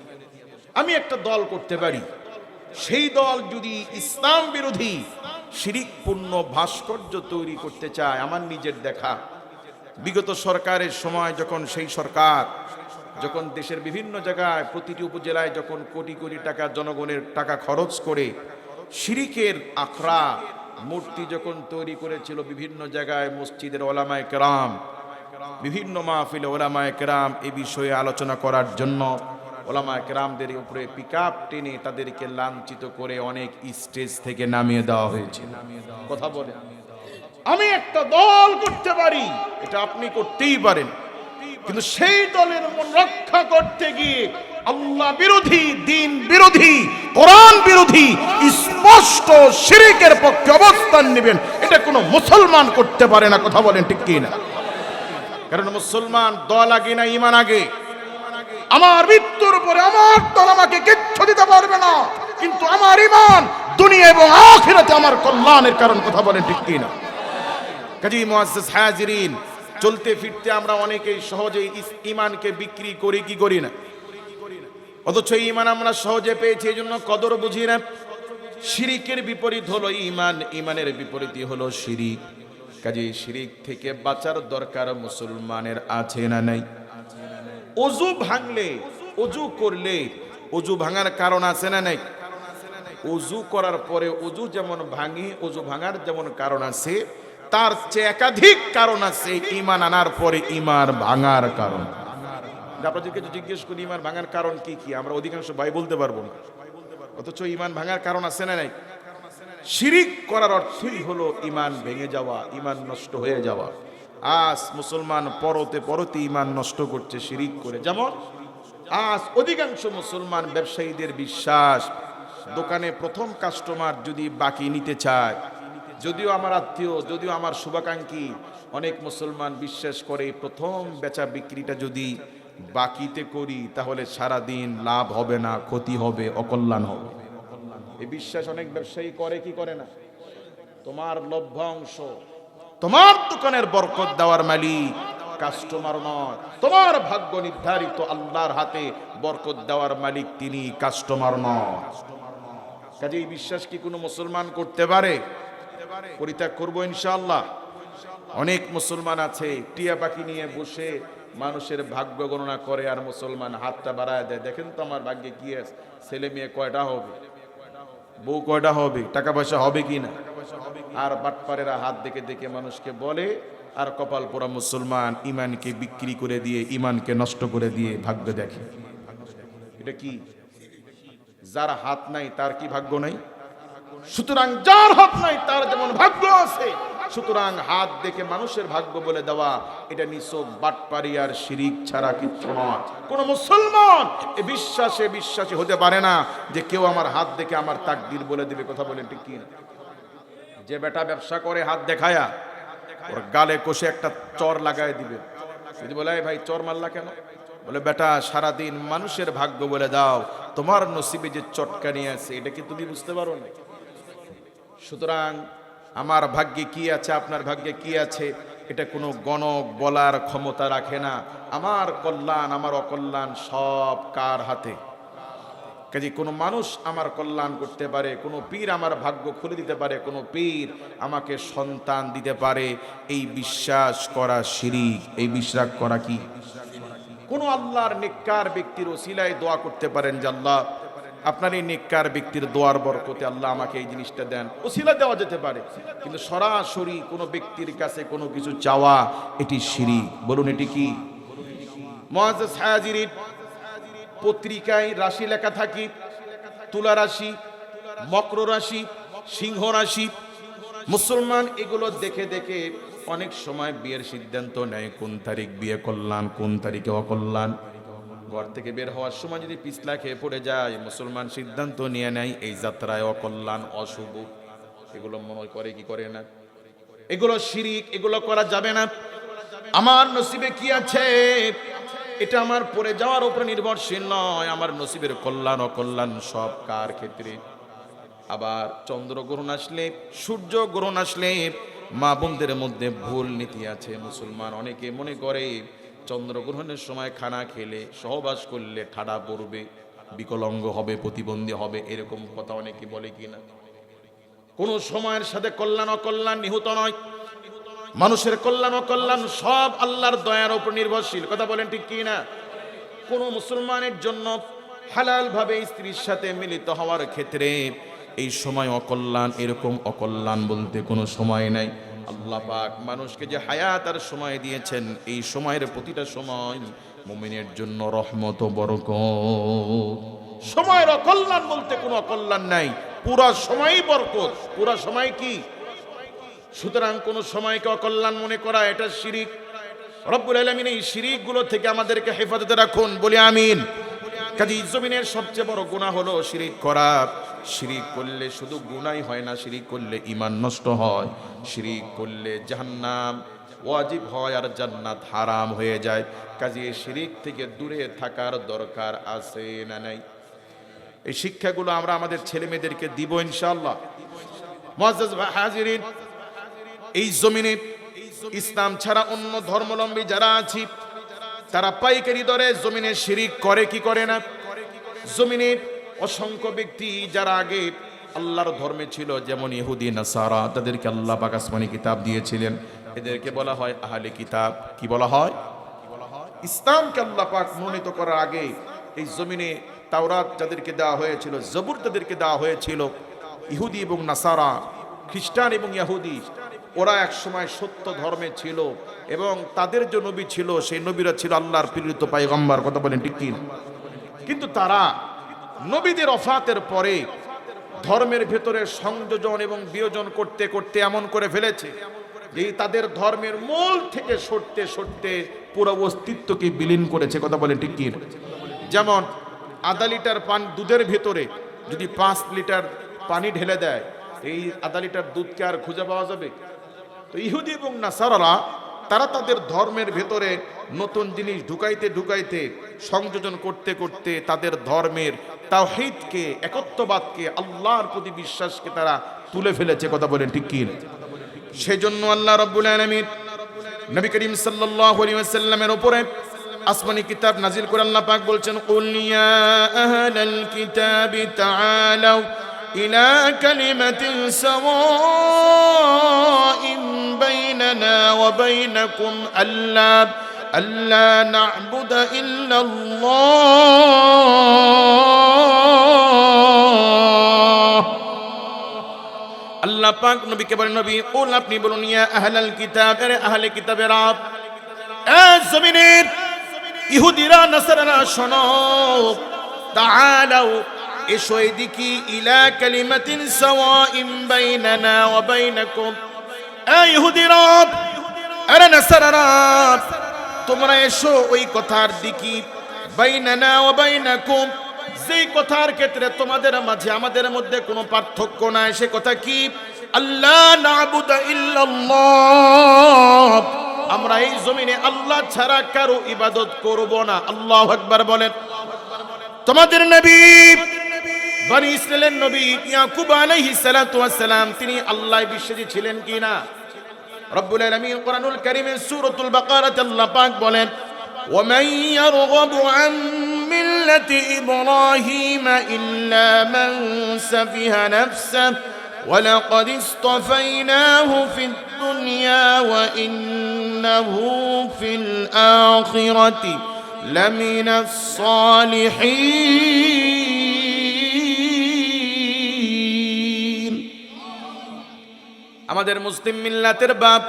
আমি একটা দল করতে পারি, সেই দল যদি ইসলাম বিরোধী শিরিকপূর্ণ ভাস্কর্য তৈরি করতে চায়, আমার নিজের দেখা বিগত সরকারের সময় যখন সেই সরকার যখন দেশের বিভিন্ন জায়গায় প্রতিটি উপজেলায় যখন কোটি কোটি টাকা জনগণের টাকা খরচ করে শিরিকের আখড়া মূর্তি যখন তৈরি করেছিল, বিভিন্ন জায়গায় মসজিদের ওলামায়ে কেরাম, বিভিন্ন মাহফিলে ওলামায়ে কেরাম এই বিষয়ে আলোচনা করার জন্য ওলামা কেরামদের উপরে পিকআপ টেনে তাদেরকে লাঞ্ছিত করে অনেক স্টেজ থেকে নামিয়ে দেওয়া হয়েছে। কথা বলে আমি একটা দল করতে পারি, এটা আপনি করতেই পারেন, কিন্তু সেই দলের মন রক্ষা করতে গিয়ে আল্লাহ বিরোধী, দিন বিরোধী, কোরআন বিরোধী স্পষ্ট শিরকের পক্ষে অবস্থান নেবেন, এটা কোনো মুসলমান করতে পারে না। কথা বলেন ঠিক কি না? কারণ মুসলমান দল আগে না ঈমান আগে। আমার মৃত্যুর পরে আমার দল আমাকে কিচ্ছু দিতে পারবে না, কিন্তু আমার ঈমান দুনিয়া এবং আখিরাতে আমার কল্যাণের কারণ। কথা বলেন ঠিক কি না? কাজী মুআজ্জাজ হাজিরিন, চলতে ফিরতে আমরা অনেকেই সহজেই ঈমানকে বিক্রি করি কি করি না? অথচ ঈমান আমরা সহজে পেয়েছি, এই জন্য কদর বুঝি না। শিরিকের বিপরীত হলো ঈমান, ঈমানের বিপরীতই হলো শিরিক। কাজেই শিরিক থেকে বাঁচার দরকার মুসলমানের আছে না নাই? ওযু ভাঙলে, ওযু করলে, ওযু ভাঙার কারণ আছে না নাই? ওযু করার পরে ওযু যেমন ভাঙে, ওযু ভাঙার যেমন কারণ আছে, তার চেয়ে একাধিক কারণ আছে ঈমান আনার পরে ঈমান ভাঙার কারণ। আপনাদেরকে যদি জিজ্ঞেস করি ঈমান ভাঙার কারণ কি কি, আমরা অধিকাংশ ভাই বলতে পারবো না। অথচ ঈমান ভাঙার কারণ আছে না নাই? শিরিক করার অর্থই হলো ঈমান ভেঙে যাওয়া, ঈমান নষ্ট হয়ে যাওয়া। আজ মুসলমান পরতে পরতে ঈমান নষ্ট করছে শিরিক করে। যেমন আজ অধিকাংশ মুসলমান ব্যবসায়ীদের বিশ্বাস, দোকানে প্রথম কাস্টমার যদি বাকি নিতে চায়, যদিও আমার আত্মীয়, যদিও আমার শুভাকাঙ্ক্ষী, অনেক মুসলমান বিশ্বাস করে প্রথম বেচা বিক্রিটা যদি বাকিতে করি তাহলে সারা দিন লাভ হবে না, ক্ষতি হবে, অকল্যাণ হবে। এই বিশ্বাস অনেক ব্যবসায়ী করে কি করে না? তোমার লভ্যাংশ, তোমার দোকানের বরকত দেওয়ার মালিক কাস্টমার নয়, তোমার ভাগ্য নির্ধারিত আল্লাহর হাতে, বরকত দেওয়ার মালিক তিনি, কাস্টমার নয়। কাজে এই বিশ্বাস কি কোনো মুসলমান করতে পারে? পরিত্যাগ করবো ইনশাআল্লাহ। অনেক মুসলমান আছে টিয়া পাখি নিয়ে বসে মানুষের ভাগ্য গণনা করে, আর মুসলমান হাতটা বাড়ায় দেয়, দেখেন তো আমার ভাগ্যে কি আছে, ছেলে মেয়ে কয়টা হবে, বউ কয়টা হবে, টাকা পয়সা হবে কি না। আর বাটপারেরা হাত দেখে দেখে মানুষকে বলে, আর কপাল পোড়া মুসলমান ঈমানকে বিক্রি করে দিয়ে, ঈমানকে নষ্ট করে দিয়ে ভাগ্য দেখে। এটা কি? যার হাত নাই তার কি ভাগ্য নাই? সুতরাং যার হাত নাই তার যেমন ভাগ্য আছে, সুতরাং হাত দেখে মানুষের ভাগ্য বলে দেওয়া এটা নিছক বাটপারি আর শিরিক ছাড়া কিচ্ছু নয়। কোন মুসলমান এই বিশ্বাসী হতে পারে না যে কেউ আমার হাত দেখে আমার তাকদীর বলে দিবে। কথা বলেন ঠিক কি না? যে বেটা ব্যবসা করে হাত দেখায়া, ওর গালে কষে একটা চর লাগায় দিবে। যদি বলে ভাই চর মারলা কেন? বলে বেটা সারাদিন মানুষের ভাগ্য বলে দাও, তোমার নসিবে যে চটকানি আছে এটা কি তুমি বুঝতে পারো না? সুতরাং আমার ভাগ্যে কি আছে, আপনার ভাগ্যে কি আছে, এটা কোনো গণক বলার ক্ষমতা রাখে না। আমার কল্যাণ, আমার অকল্যাণ সব কার হাতে? কাজে কোনো মানুষ আমার কল্যাণ করতে পারে, কোনো পীর আমার ভাগ্য খুলে দিতে পারে, কোনো পীর আমাকে সন্তান দিতে পারে, এই বিশ্বাস করা শিরিক। এই বিশ্বাস করা কি? কোনো আল্লাহর নেককার ব্যক্তির ওসিলায় দোয়া করতে পারেন যে আল্লাহ আপনার এই নেককার ব্যক্তির দোয়ার বরকতে আল্লাহ আমাকে এই জিনিসটা দেন, ওসিলা দেওয়া যেতে পারে, কিন্তু সরাসরি কোনো ব্যক্তির কাছে কোনো কিছু চাওয়া এটি শিরিক। বলুন এটি কি? মুআজ্জাজ হাজিরিন, পত্রিকায় রাশি লেখা থাকি, তুলা রাশি, মকর রাশি, সিংহ রাশি। মুসলমান এগুলো দেখে দেখে অনেক সময় বিয়ের সিদ্ধান্ত নেয়, কোন তারিখ বিয়ে করলাম, কোন তারিখে অকল্যাণ। ঘর থেকে বের হওয়ার সময় যদি পিছলা খেয়ে পড়ে যায়, মুসলমান সিদ্ধান্ত নিয়ে নেয় এই যাত্রায় অকল্যাণ, অশুভ। এগুলো মনে করে কি করে না? এগুলো শিরিক, এগুলো করা যাবে না। আমার নসিবে কি আছে এটা আমার পড়ে যাওয়ার উপরে নির্ভরশীল নয়। আমার নসিবের কল্যাণ অকল্যাণ সব কার ক্ষেত্রে? আবার চন্দ্রগ্রহণ আসলে, সূর্য গ্রহণ আসলে মা বোনদের মধ্যে ভুল নীতি আছে। মুসলমান অনেকে মনে করে চন্দ্রগ্রহণের সময় খানা খেলে, সহবাস করলে ঠাডা পড়বে, বিকলাঙ্গ হবে, প্রতিবন্ধী হবে, এরকম কথা অনেকে বলে কিনা। কোন সময়ের সাথে কল্যাণ অকল্যাণ নিহিত নয়। মানুষের কল্যাণ অকল্যাণ সব আল্লাহর দয়ার উপর নির্ভরশীল। কথা বলেন ঠিক কি না? কোন মুসলমানের জন্য হালাল ভাবে স্ত্রীর সাথে মিলিত হওয়ার ক্ষেত্রে এই সময় অকল্যাণ, এরকম অকল্যাণ বলতে কোনো সময় নাই। আল্লাহ পাক মানুষকে যে হায়াত আর সময় দিয়েছেন, এই সময়ের প্রতিটা সময় মুমিনের জন্য রহমত ও বরকত। সময়ের অকল্যাণ বলতে কোনো অকল্যাণ নাই, পুরা সময়ই বরকত, পুরা সময় কি। সুতরাং কোন সময়কে অকল্যাণ মনে করা এটা শিরিক। রব্বুল আলামিন এই শিরিকগুলো থেকে আমাদেরকে হেফাজতে রাখুন, বলি আমিন। কাজী জমিনের সবচেয়ে বড় গুনাহ হলো শিরিক করা। শিরিক করলে শুধু গুনাহই হয় না, শিরিক করলে ঈমান নষ্ট হয়, শিরিক করলে জাহান্নাম ওয়াজিব হয় আর জান্নাত হারাম হয়ে যায়। কাজী এই শিরিক থেকে দূরে থাকার দরকার আছে না নাই? এই শিক্ষাগুলো আমরা আমাদের ছেলে মেয়েদেরকে দিব ইনশাআল্লাহ। মুআজ্জাজ হাজিরিন, এই জমিনে ইসলাম ছাড়া অন্য ধর্মাবলম্বী যারা আছি তারা পাইকারি দরে জমিনে শিরিক করে কি করে না? জমিনে অসংখ্য ব্যক্তি যারা আগে আল্লাহর ধর্মে ছিল, যেমন ইহুদি নাসারা, তাদেরকে আল্লাহ পাক আসমানি কিতাব দিয়েছিলেন, এদেরকে বলা হয় আহলে কিতাব। কি বলা হয়? ইসলামকে আল্লাহ পাক মনোনীত করার আগে এই জমিনে তাওরাত যাদেরকে দেওয়া হয়েছিল, জবুর তাদেরকে দেওয়া হয়েছিল, ইহুদি এবং নাসারা, খ্রিস্টান এবং ইহুদি, ওরা এক সময় সত্য ধর্মে ছিল এবং তাদের যে নবী ছিল সেই নবীরা ছিল আল্লাহর প্রেরিত পয়গম্বর। কথা বলেন ঠিক কি? কিন্তু তারা নবীদের ওফাতের পরে ধর্মের ভেতরে সংযোজন এবং বিয়োজন করতে করতে এমন করে ফেলেছে যে তাদের ধর্মের মূল থেকে সরতে সরতে পুরো অস্তিত্বকে বিলীন করেছে। কথা বলেন ঠিক কি? যেমন আধা লিটার দুধের ভেতরে যদি 5 লিটার পানি ঢেলে দেয়, এই আধা লিটার দুধকে আর খুঁজে পাওয়া যাবে? তো ইহুদি এবং নাসারারা তারা তাদের ধর্মের ভেতরে নতুন জিনিস ঢুকাইতে ঢুকাইতে সংযোজন করতে করতে তাদের ধর্মের তাওহীদকে, একত্ববাদকে, আল্লাহর প্রতি বিশ্বাসকে তারা তুলে ফেলেছে। কথা বলেন ঠিক কি? সেজন্য আল্লাহ রাব্বুল আলামিন নবী করিম সাল্লাল্লাহু আলাইহি ওয়াসাল্লামের উপরে আসমানি কিতাব নাজিল করে আল্লাহ পাক বলছেন, কুল ইয়া আহলাল কিতাবি তাআলাউ ইলা কালিমাতিন সাওয়াইন বাইনানা ওয়া বাইনাকুম আল্লা না'বুদা ইল্লাল্লাহ। আল্লাহ পাক নবীকে বলেন, নবী কুল, আপনি বলুন, ইয়া আহলাল কিতাব, এর আহলে কিতাবেরা, এ জমিনের ইহুদিরা নাসারারা শোনো, তাআলাউ, এসো এদিকে, ইলা কালিমাতিন সাওয়াইন বাইনানা ওয়া বাইনাকুম, এ ইহুদিরা, আরে নাসারারা, তোমরা এসো ওই কথার দিকে, বাইনানা ওয়া বাইনাকুম, যেই কথার ক্ষেত্রে তোমাদের মাঝে আমাদের মধ্যে কোনো পার্থক্য নাই। সে কথা কি? আল্লাহ না'বুদা ইল্লাল্লাহ, আমরা এই জমিনে আল্লাহ ছাড়া কারো ইবাদত করব না। আল্লাহু আকবার বলেন। তোমাদের নবী বনি ইসরাইলের নবী ইয়াকুব আলাইহিস সালাতু ওয়াস সালাম, তিনি আল্লাহর বিশ্বাসী ছিলেন কিনা? রব্বুল আলামিন কোরআনুল কারীমের সূরাতুল বাকারাতে আল্লাহ পাক বলেন, ওয়া মান ইয়ারগাবু আন মিল্লাতি ইব্রাহিম ইল্লা মান সাফিহা নাফসাহু ওয়া লাকাদ ইসতাফাইনাহু ফিদ দুনিয়া ওয়া ইন্নাহু ফিল আখিরাতি লামিনাস সালিহিন। আমাদের মুসলিম মিল্লাতের বাপ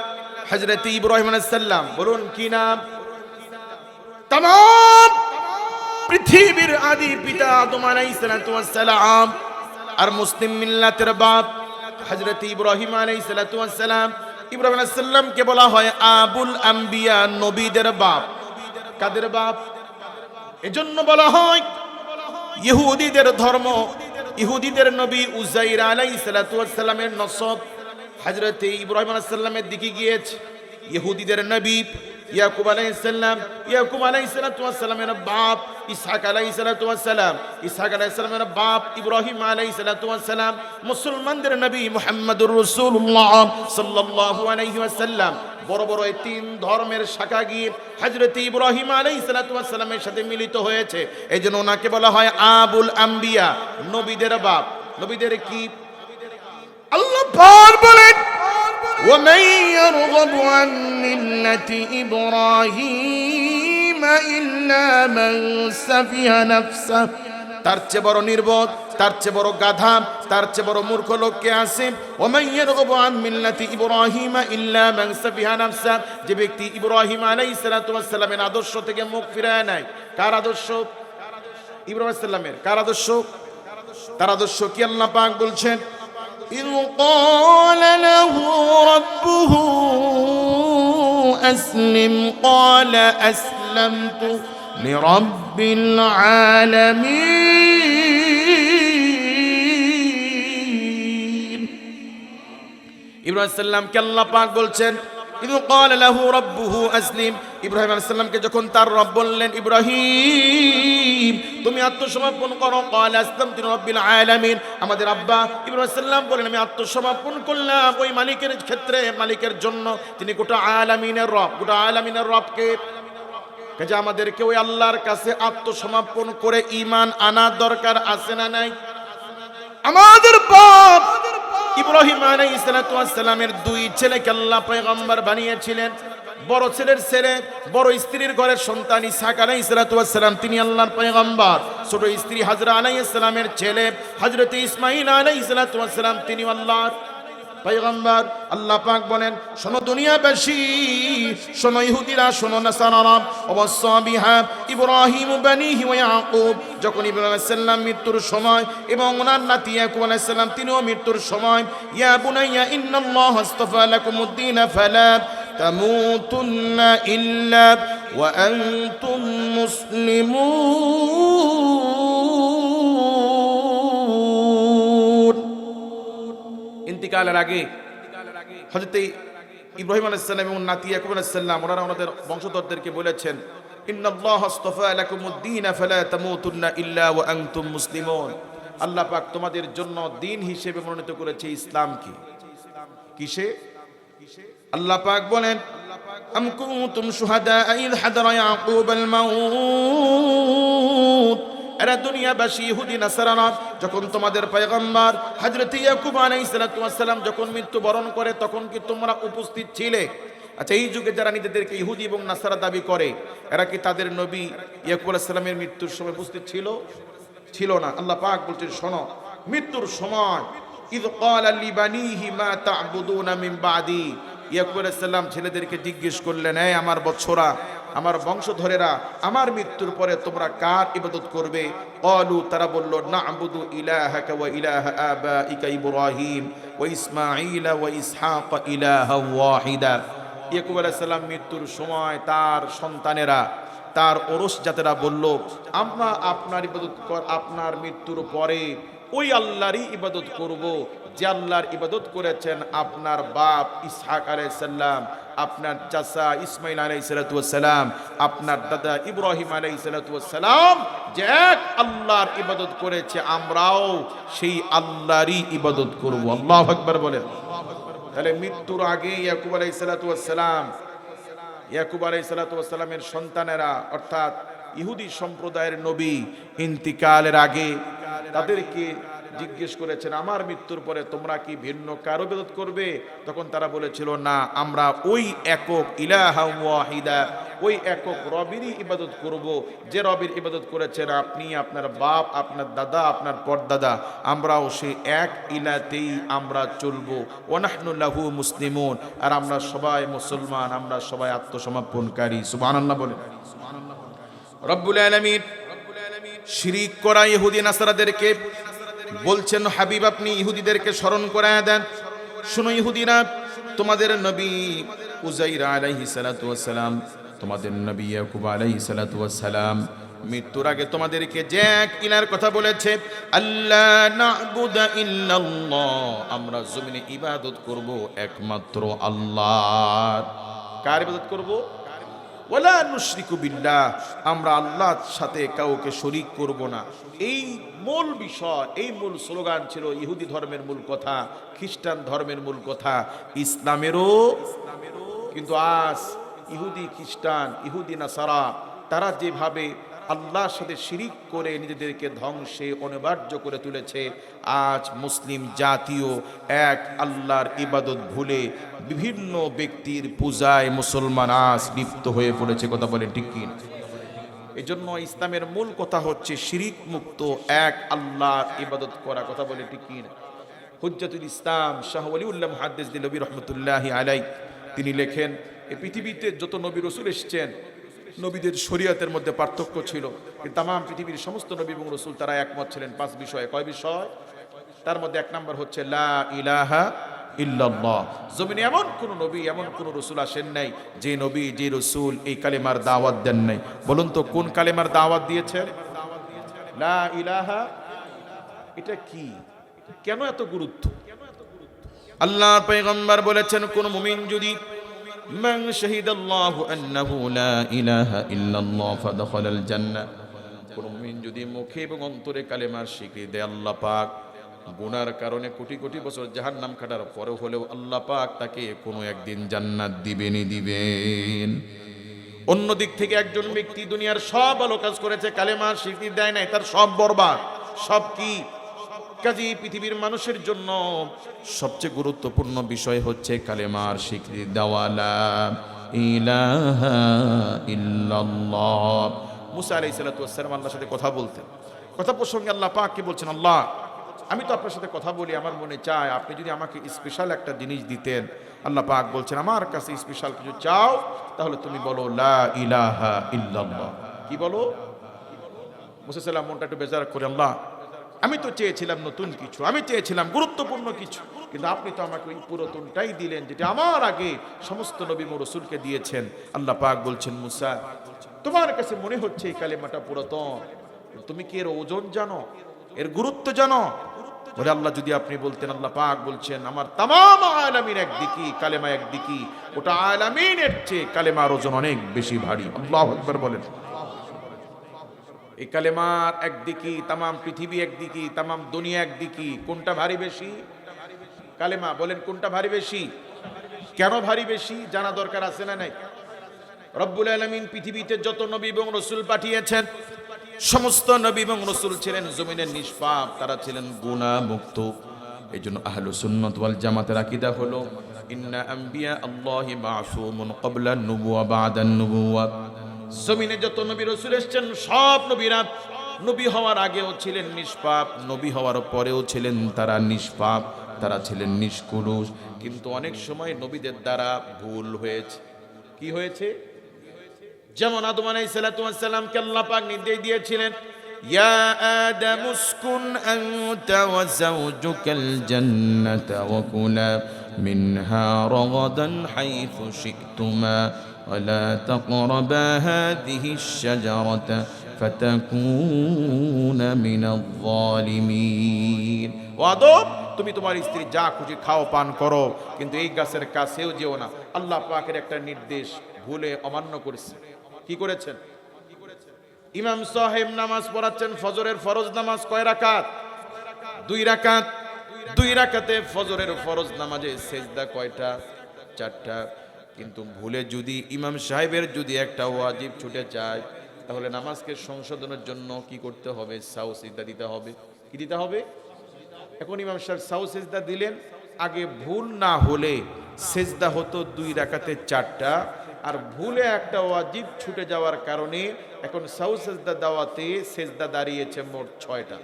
হযরত ইব্রাহিম আলাইহিস সালাম, বলুন কি নাম? तमाम পৃথিবীর আদি পিতা আদম আলাইহিস সালাম আর মুসলিম মিল্লাতের বাপ হযরত ইব্রাহিম আলাইহিস সালাম। ইব্রাহিম আলাইহিস সালামকে বলা হয় আবুল আম্বিয়া, নবীদের বাপ। কাদের বাপ? এজন্য বলা হয় ইহুদিদের ধর্ম, ইহুদিদের নবী উযাইর আলাইহিস সালামের নসব হযরত ইব্রাহিম আলাইহিস সালামের দিকে গিয়েছে। ইহুদিদের নবী ইয়াকুব আলাইহিস সালাম, ইয়াকুব আলাইহিস সালামের বাপ ইসহাক আলাইহিস সালাম, ইসহাক আলাইহিস সালামের বাপ ইব্রাহিম আলাইহিস সালাম। মুসলমানদের নবী মুহাম্মদুর রাসূলুল্লাহ সাল্লাল্লাহু আলাইহি ওয়াসাল্লাম বড় বড় এই 3 ধর্মের শাখা গিয়ে হযরত ইব্রাহিম আলাইহিস সালামের সাথে মিলিত হয়েছে। এইজন্য ওনাকে বলা হয় আবুল আম্বিয়া, নবীদের বাপ। নবীদের কি? আল্লাহ পাক বলেন, ومن يرغب عن ملة إبراهيم إلا من سفه نفسه, তার চেয়ে বড় নির্বোধ, তার চেয়ে বড় গাধা, তার চেয়ে বড় মূর্খ লোক কে আছে? ওমান ইয়ারগবু আন মিল্লাতি ইব্রাহিম ইল্লা মান সাফিহা নাফসা, যে ব্যক্তি ইব্রাহিম আলাইহিস সালাতু ওয়াস সালামের আদর্শ থেকে মুখ ফিরায় নাই। কার আদর্শ? ইব্রাহিম আলাইহিস সালামের। কার আদর্শ? তার আদর্শ কি আল্লাহ পাক বলছেন, ইয ক্বালা লাহু রাব্বুহু আসলিম ক্বালা আসলামতু লিরাব্বিল আলামিন। ইব্রাহিম আলাইহিস সালামকে আল্লাহ পাক বলছেন, ইয ক্বালা লাহু রাব্বুহু আসলিম, ইব্রাহিম আলাইহিস সালামকে যখন তার রব বললেন, ইব্রাহিম তুমি আত্মসমর্পণ করো, ক্বালা আসলামতু লিরাব্বিল আলামিন, আমাদের আব্বা ইব্রাহিম আলাইহিস সালাম বলেন আমি আত্মসমর্পণ করলাম ওই মালিকের ক্ষেত্রে, মালিকের জন্য, তিনি গোটা আলামিনের রব। গোটা আলামিনের রবকে, কাজে আমাদেরকে ওই আল্লাহর কাছে আত্মসমর্পণ করে ঈমান আনা দরকার আছে না নাই? আমাদের বাপ ইব্রাহিম আলাইহিস সালামের দুই ছেলেকে আল্লাহ পয়গম্বর বানিয়েছিলেন। বড় ছেলের ছেলে, বড় স্ত্রীর ঘরের সন্তান ইসহাক আলাইহিস সালাম, তিনি আল্লাহর পয়গম্বর। ছোট স্ত্রী হাজরা আলাইহিস সালামের ছেলে হযরত ইসমাঈল আলাইহিস সালাম, তিনি আল্লাহর পয়গম্বর। আল্লাহ পাক বলেন, শোনো দুনিয়াবাসী, শোনো ইহুদিরা, শোনো নাসারারা, অবশ্যবিহা ইব্রাহিম বানিহি ওয়া ইয়াকুব, যখন ইব্রাহিম আলাইহিস সালাম মৃত্যুর সময় এবং ওনার নাতি ইয়াকুব আলাইহিস সালাম তিনিও মৃত্যুর সময়, ইয়া বুনাইয়া ইন্নাল্লাহা আস্তাফা লাকুমুদ-দীন ফালা তামুতুন্না ইল্লা ওয়া আনতুম মুসলিমুন। ইন্তিকালের আগে হযরত ইব্রাহিম আলাইহিস সালাম এবং নাতি ইয়াকুব আলাইহিস সালাম ওনারা ওনাদের বংশধরদেরকে বলেছেন, ইন্নাল্লাহা আস্তাফা লাকুমুদ-দীন ফালা তামুতুন্না ইল্লা ওয়া আনতুম মুসলিমুন, আল্লাহ পাক তোমাদের জন্য দ্বীন হিসেবে মনোনীত করেছে ইসলামকে। কিসে? আল্লাহ পাক বলেন, আম কুনতুম শুহাদা ইয হাদারা ইয়াকুবাল মাউত, এরা দুনিয়াবাসী ইহুদি নাসারারা, যখন তোমাদের পয়গম্বর হযরত ইয়াকুব আলাইহিস সালাম যখন মৃত্যুবরণ করে তখন কি তোমরা উপস্থিত ছিলে? আচ্ছা, এই যুগে যারা নিজেদেরকে ইহুদি এবং নাসারা দাবি করে, এরা কি তাদের নবী ইয়াকুব আলাইহিস সালামের মৃত্যুর সময় উপস্থিত ছিল? ছিল না। আল্লাহ পাক বলছেন, শোনো, মৃত্যুর সময় ইয ক্বালা লিবানিহি মা তা'বুদুনা মিন বা'দি, ইয়াকুব আলাইহিস সালাম ছেলেদেরকে জিজ্ঞেস করলেন, এই আমার বৎসরা, আমার বংশধরেরা, আমার মৃত্যুর পরে তোমরা কার ইবাদত করবে? ক্বালু, তারা বলল, না'বুদু ইলাহাকা ওয়া ইলাহা আবাইকা ইব্রাহিম ওয়া ইসমাঈল ওয়া ইসহাক ইলাহা ওয়াহিদা। ইয়াকুব আলাইহিস সালাম মৃত্যুর সময় তার সন্তানেরা, তার ওরস জাতেরা বলল, আমরা আপনার ইবাদত আপনার মৃত্যুর পরে ওই আল্লাহরই ইবাদত করব যে আল্লাহর ইবাদত করেছেন আপনার বাপ ইসহাক আলাইহিস সালাম, আপনার চাচা ইসমাঈল আলাইহিস সালাম, আপনার দাদা ইব্রাহিম আলাইহিস সালাম, যে এক আল্লাহর ইবাদত করেছে, আমরাও সেই আল্লাহরই ইবাদত করব। আল্লাহু আকবার বলেন। তাহলে মৃত্যুর আগে ইয়াকুব আলাইহিস সালামের সন্তানেরা, অর্থাৎ ইহুদি সম্প্রদায়ের নবী ইন্তিকালের আগে তাদেরকে জিজ্ঞেস করেছেন, আমার মৃত্যুর পরে তোমরা কি ভিন্ন কারো ইবাদত করবে? তখন তারা বলেছিল, না, আমরা ওই একক ইলাহা ওয়াহিদা, ওই একক রবেরই ইবাদত করব, যে রবের ইবাদত করেছেন আপনি, আপনার বাপ, আপনার দাদা, আপনার পরদাদা, আমরাও সেই এক ইলাতেই আমরা চলবো। ওয়া নাহনু লাহু মুসলিমুন, আর আমরা সবাই মুসলমান, আমরা সবাই আত্মসমর্পণকারী। সুবহানাল্লাহ বলেন। রব্বুল আলামিন শিরিক করা ইহুদি নাসারাদেরকে বলছেন, হাবিব আপনি ইহুদিদেরকে স্মরণ করায় দেন, শুনো ইহুদিরা, তোমাদের নবী উযাইর আলাইহিস সালাতু ওয়াস সালাম, তোমাদের নবী ইয়াকুব আলাইহিস সালাতু ওয়াস সালাম মৃত্যুর আগে তোমাদেরকে যে এক ইলার কথা বলেছে, আল্লাহ না'বুদা ইল্লাল্লাহ, আমরা জমিনে ইবাদত করব একমাত্র আল্লাহর। কার ইবাদত করব? ওয়ালা নুশরিকু বিল্লাহ, আমরা আল্লাহর সাথে কাউকে শরীক করব না। এই মূল বিষয়, এই মূল স্লোগান ছিল ইহুদি ধর্মের মূল কথা, খ্রিস্টান ধর্মের মূল কথা, ইসলামেরও। কিন্তু আজ ইহুদি খ্রিস্টান, ইহুদি নাসারা, তারা যেভাবে আল্লাহর সাথে শিরিক করে নিজেদেরকে ধ্বংসে অনিবার্য করে তুলেছে, আজ মুসলিম জাতীয় এক আল্লাহর ইবাদত ভুলে বিভিন্ন ব্যক্তির পূজায় মুসলমান আজ লিপ্ত হয়ে পড়েছে। কথা বলেন ঠিক কি? এজন্য ইসলামের মূল কথা হচ্ছে শিরিক মুক্ত এক আল্লাহর ইবাদত করা। কথা বলে ঠিক কি না? হুজ্জাতুল ইসলাম শাহ ওয়ালিউল্লাহ মুহাদ্দিস দিলবি রহমতুল্লাহি আলাই তিনি লেখেন, এই পৃথিবীতে যত নবী রাসূল এসেছেন, নবীদের শরীয়তের মধ্যে পার্থক্য ছিল, কিন্তু তামাম পৃথিবীর সমস্ত নবী এবং রাসূল তারা একমত ছিলেন 5 বিষয়ে। কয় বিষয়? তার মধ্যে 1 নম্বর হচ্ছে লা ইলাহা ইল্লাল্লাহ। জমিনে এমন কোন নবী, এমন কোন রাসূল আসেন নাই যে নবী, যে রাসূল এই কালেমার দাওয়াত দেন নাই। বলুন তো কোন কালেমার দাওয়াত দিয়েছেন? লা ইলাহা। এটা কি, কেন এত গুরুত্ব? আল্লাহর পয়গম্বর বলেছেন, কোন মুমিন যদি মান শাহিদাল্লাহু আন্নাহু লা ইলাহা ইল্লাল্লাহ ফাদখালাল জান্নাহ, কোন মুমিন যদি মুখে এবং অন্তরে কালেমার স্বীকৃতি দেয়, আল্লাহ পাক গুনার কারণে কোটি কোটি বছর জাহান্নাম কাটার পরে হলেও আল্লাহ পাক তাকে কোনো একদিন জান্নাত দিবেনই দিবেন। অন্য দিক থেকে একজন ব্যক্তি দুনিয়ার সব ভালো কাজ করেছে, কালেমার স্বীকৃতি দেয় নাই, তার সব বরবাদ। সব কি? কাজী পৃথিবীর মানুষের জন্য সবচেয়ে গুরুত্বপূর্ণ বিষয় হচ্ছে কালেমার স্বীকৃতি দেওয়া, লা ইলাহা ইল্লাল্লাহ। মুসা আলাইহিস সালাতু ওয়াস সালাম আল্লাহর সাথে কথা বলতেন। কথা প্রসঙ্গে আল্লাহ পাক কি বলছেন, আল্লাহ আমি তো আপনার সাথে কথা বলি, আমার মনে চায় আপনি যদি আমাকে স্পেশাল একটা জিনিস দিতেন। আল্লাহ পাক বলছেন, আমার কাছে স্পেশাল কিছু চাও, তাহলে তুমি বলো লা ইলাহা ইল্লাল্লাহ। কি বলো? মুসা সালাম মনটা একটু বেজার করে, আল্লাহ আমি তো চেয়েছিলাম নতুন কিছু, আমি চেয়েছিলাম গুরুত্বপূর্ণ কিছু, কিন্তু আপনি তো আমাকে ওই পুরাতনটাই দিলেন যেটা আমার আগে সমস্ত নবী ও রাসূলকে দিয়েছেন। আল্লাহ পাক বলছেন, মুসা তোমার কাছে মনে হচ্ছে এই কালেমাটা পুরাতন, তুমি কি এর ওজন জানো, এর গুরুত্ব জানো? বলে আল্লাহ যদি আপনি বলতেন। আল্লাহ পাক বলছেন, আমার তামাম আলামিন একদিকে, কালেমা একদিকে, ওটা আলামিনের চেয়ে কালেমার ওজন অনেক বেশি ভারী। আল্লাহু আকবার বলেন। এই কালেমার একদিকে, তামাম পৃথিবী একদিকে, তামাম দুনিয়া একদিকে, কোনটা ভারী বেশি? কালেমা। বলেন কোনটা ভারী বেশি? কেন ভারী বেশি জানা দরকার আছে না নাই? রব্বুল আলামিন পৃথিবীতে যত নবী এবং রাসূল পাঠিয়েছেন, সমস্ত নবী এবং রাসূল ছিলেন জমিনের নিষ্পাপ, তারা ছিলেন গুনাহ মুক্ত। এইজন্য আহলুস সুন্নাত ওয়াল জামাতের আকীদা হলো ইন্না আম্বিয়া আল্লাহি মাসুমুন ক্বাবলা নুবুওয়া বা'দান নুবুওয়া। জমিনে যত নবী রাসূল এসেছেন, সব নবীরা নবী হওয়ার আগেও ছিলেন নিষ্পাপ, নবী হওয়ার পরেও ছিলেন তারা নিষ্পাপ, তারা ছিলেন নিষ্কুলুষ। কিন্তু অনেক সময় নবীদের দ্বারা ভুল হয়েছে। কি হয়েছে? যেমন আদম আলাইহিস সালাতু ওয়াস সালামকে আল্লাহ পাক নির্দেশ দিয়েছিলেন, ইয়া আদম উসকুন আনতা ওয়া যাওজুকাল জান্নাতা ওয়া কুলা মিনহা রাগাদান হাইথু শি'তুমা ওয়া লা তাকরাবা হাযিহিশ শাজারাতা ফাতাকুনা মিনাল যালিমিন। ও আদম, তুমি তোমার স্ত্রী যা খুশি খাও পান করো, কিন্তু এই গাছের কাছেও যেও না। আল্লাহ পাকের একটা নির্দেশ ভুলে অমান্য করেছে। কি করেছেন? ইমাম সাহেব নামাজ পড়াচ্ছেন, ফজরের ফরজ নামাজ কয় রাকাত? 2 রাকাত। 2 রাকাতে ফজরের ফরজ নামাজে সেজদা কয়টা? 4টা। কিন্তু ভুলে যদি ইমাম সাহেবের যদি একটা ওয়াজিব ছুটে যায়, তাহলে নামাজকে সংশোধনের জন্য কি করতে হবে? সাউ সিজদা দিতে হবে। কি দিতে হবে? এখন ইমাম সাহেব সাউ সিজদা দিলেন, আগে ভুল না হলে সেজদা হতো 2 রাকাতে 4টা, আর ভুলে একটা ওয়াজিব ছুটে যাওয়ার কারণে এখন সাউ সেজদা দেওয়াতে সেজদা দাঁড়িয়েছে মোট 6টা।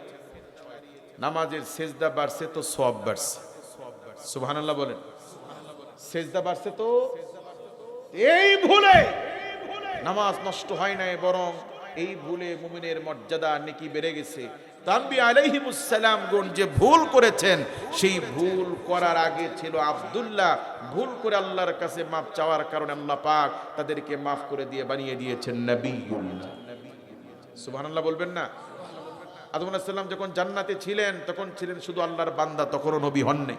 নামাজের সেজদা বাড়ছে তো সওয়াব বাড়ছে। সুবহানাল্লাহ বলেন। সেজদা বাড়ছে তো, এই ভুলে নামাজ নষ্ট হয় নাই, বরং এই ভুলে মুমিনের মর্যাদা নেকি বেড়ে গেছে। তানবী আলাইহিমুস সালাম গণ যে ভুল করেছেন, সেই ভুল করার আগে ছিল আব্দুল্লাহ, ভুল করে আল্লাহর কাছে মাফ চাওয়ার কারণে আল্লাহ পাক তাদেরকে মাফ করে দিয়ে বানিয়ে দিয়েছেন নবিয়ুল্লাহ। সুবহানাল্লাহ বলবেন না? আদম আলাইহিস সালাম যখন জান্নাতে ছিলেন, তখন ছিলেন শুধু আল্লাহর বান্দা, তখনও নবী হন নাই।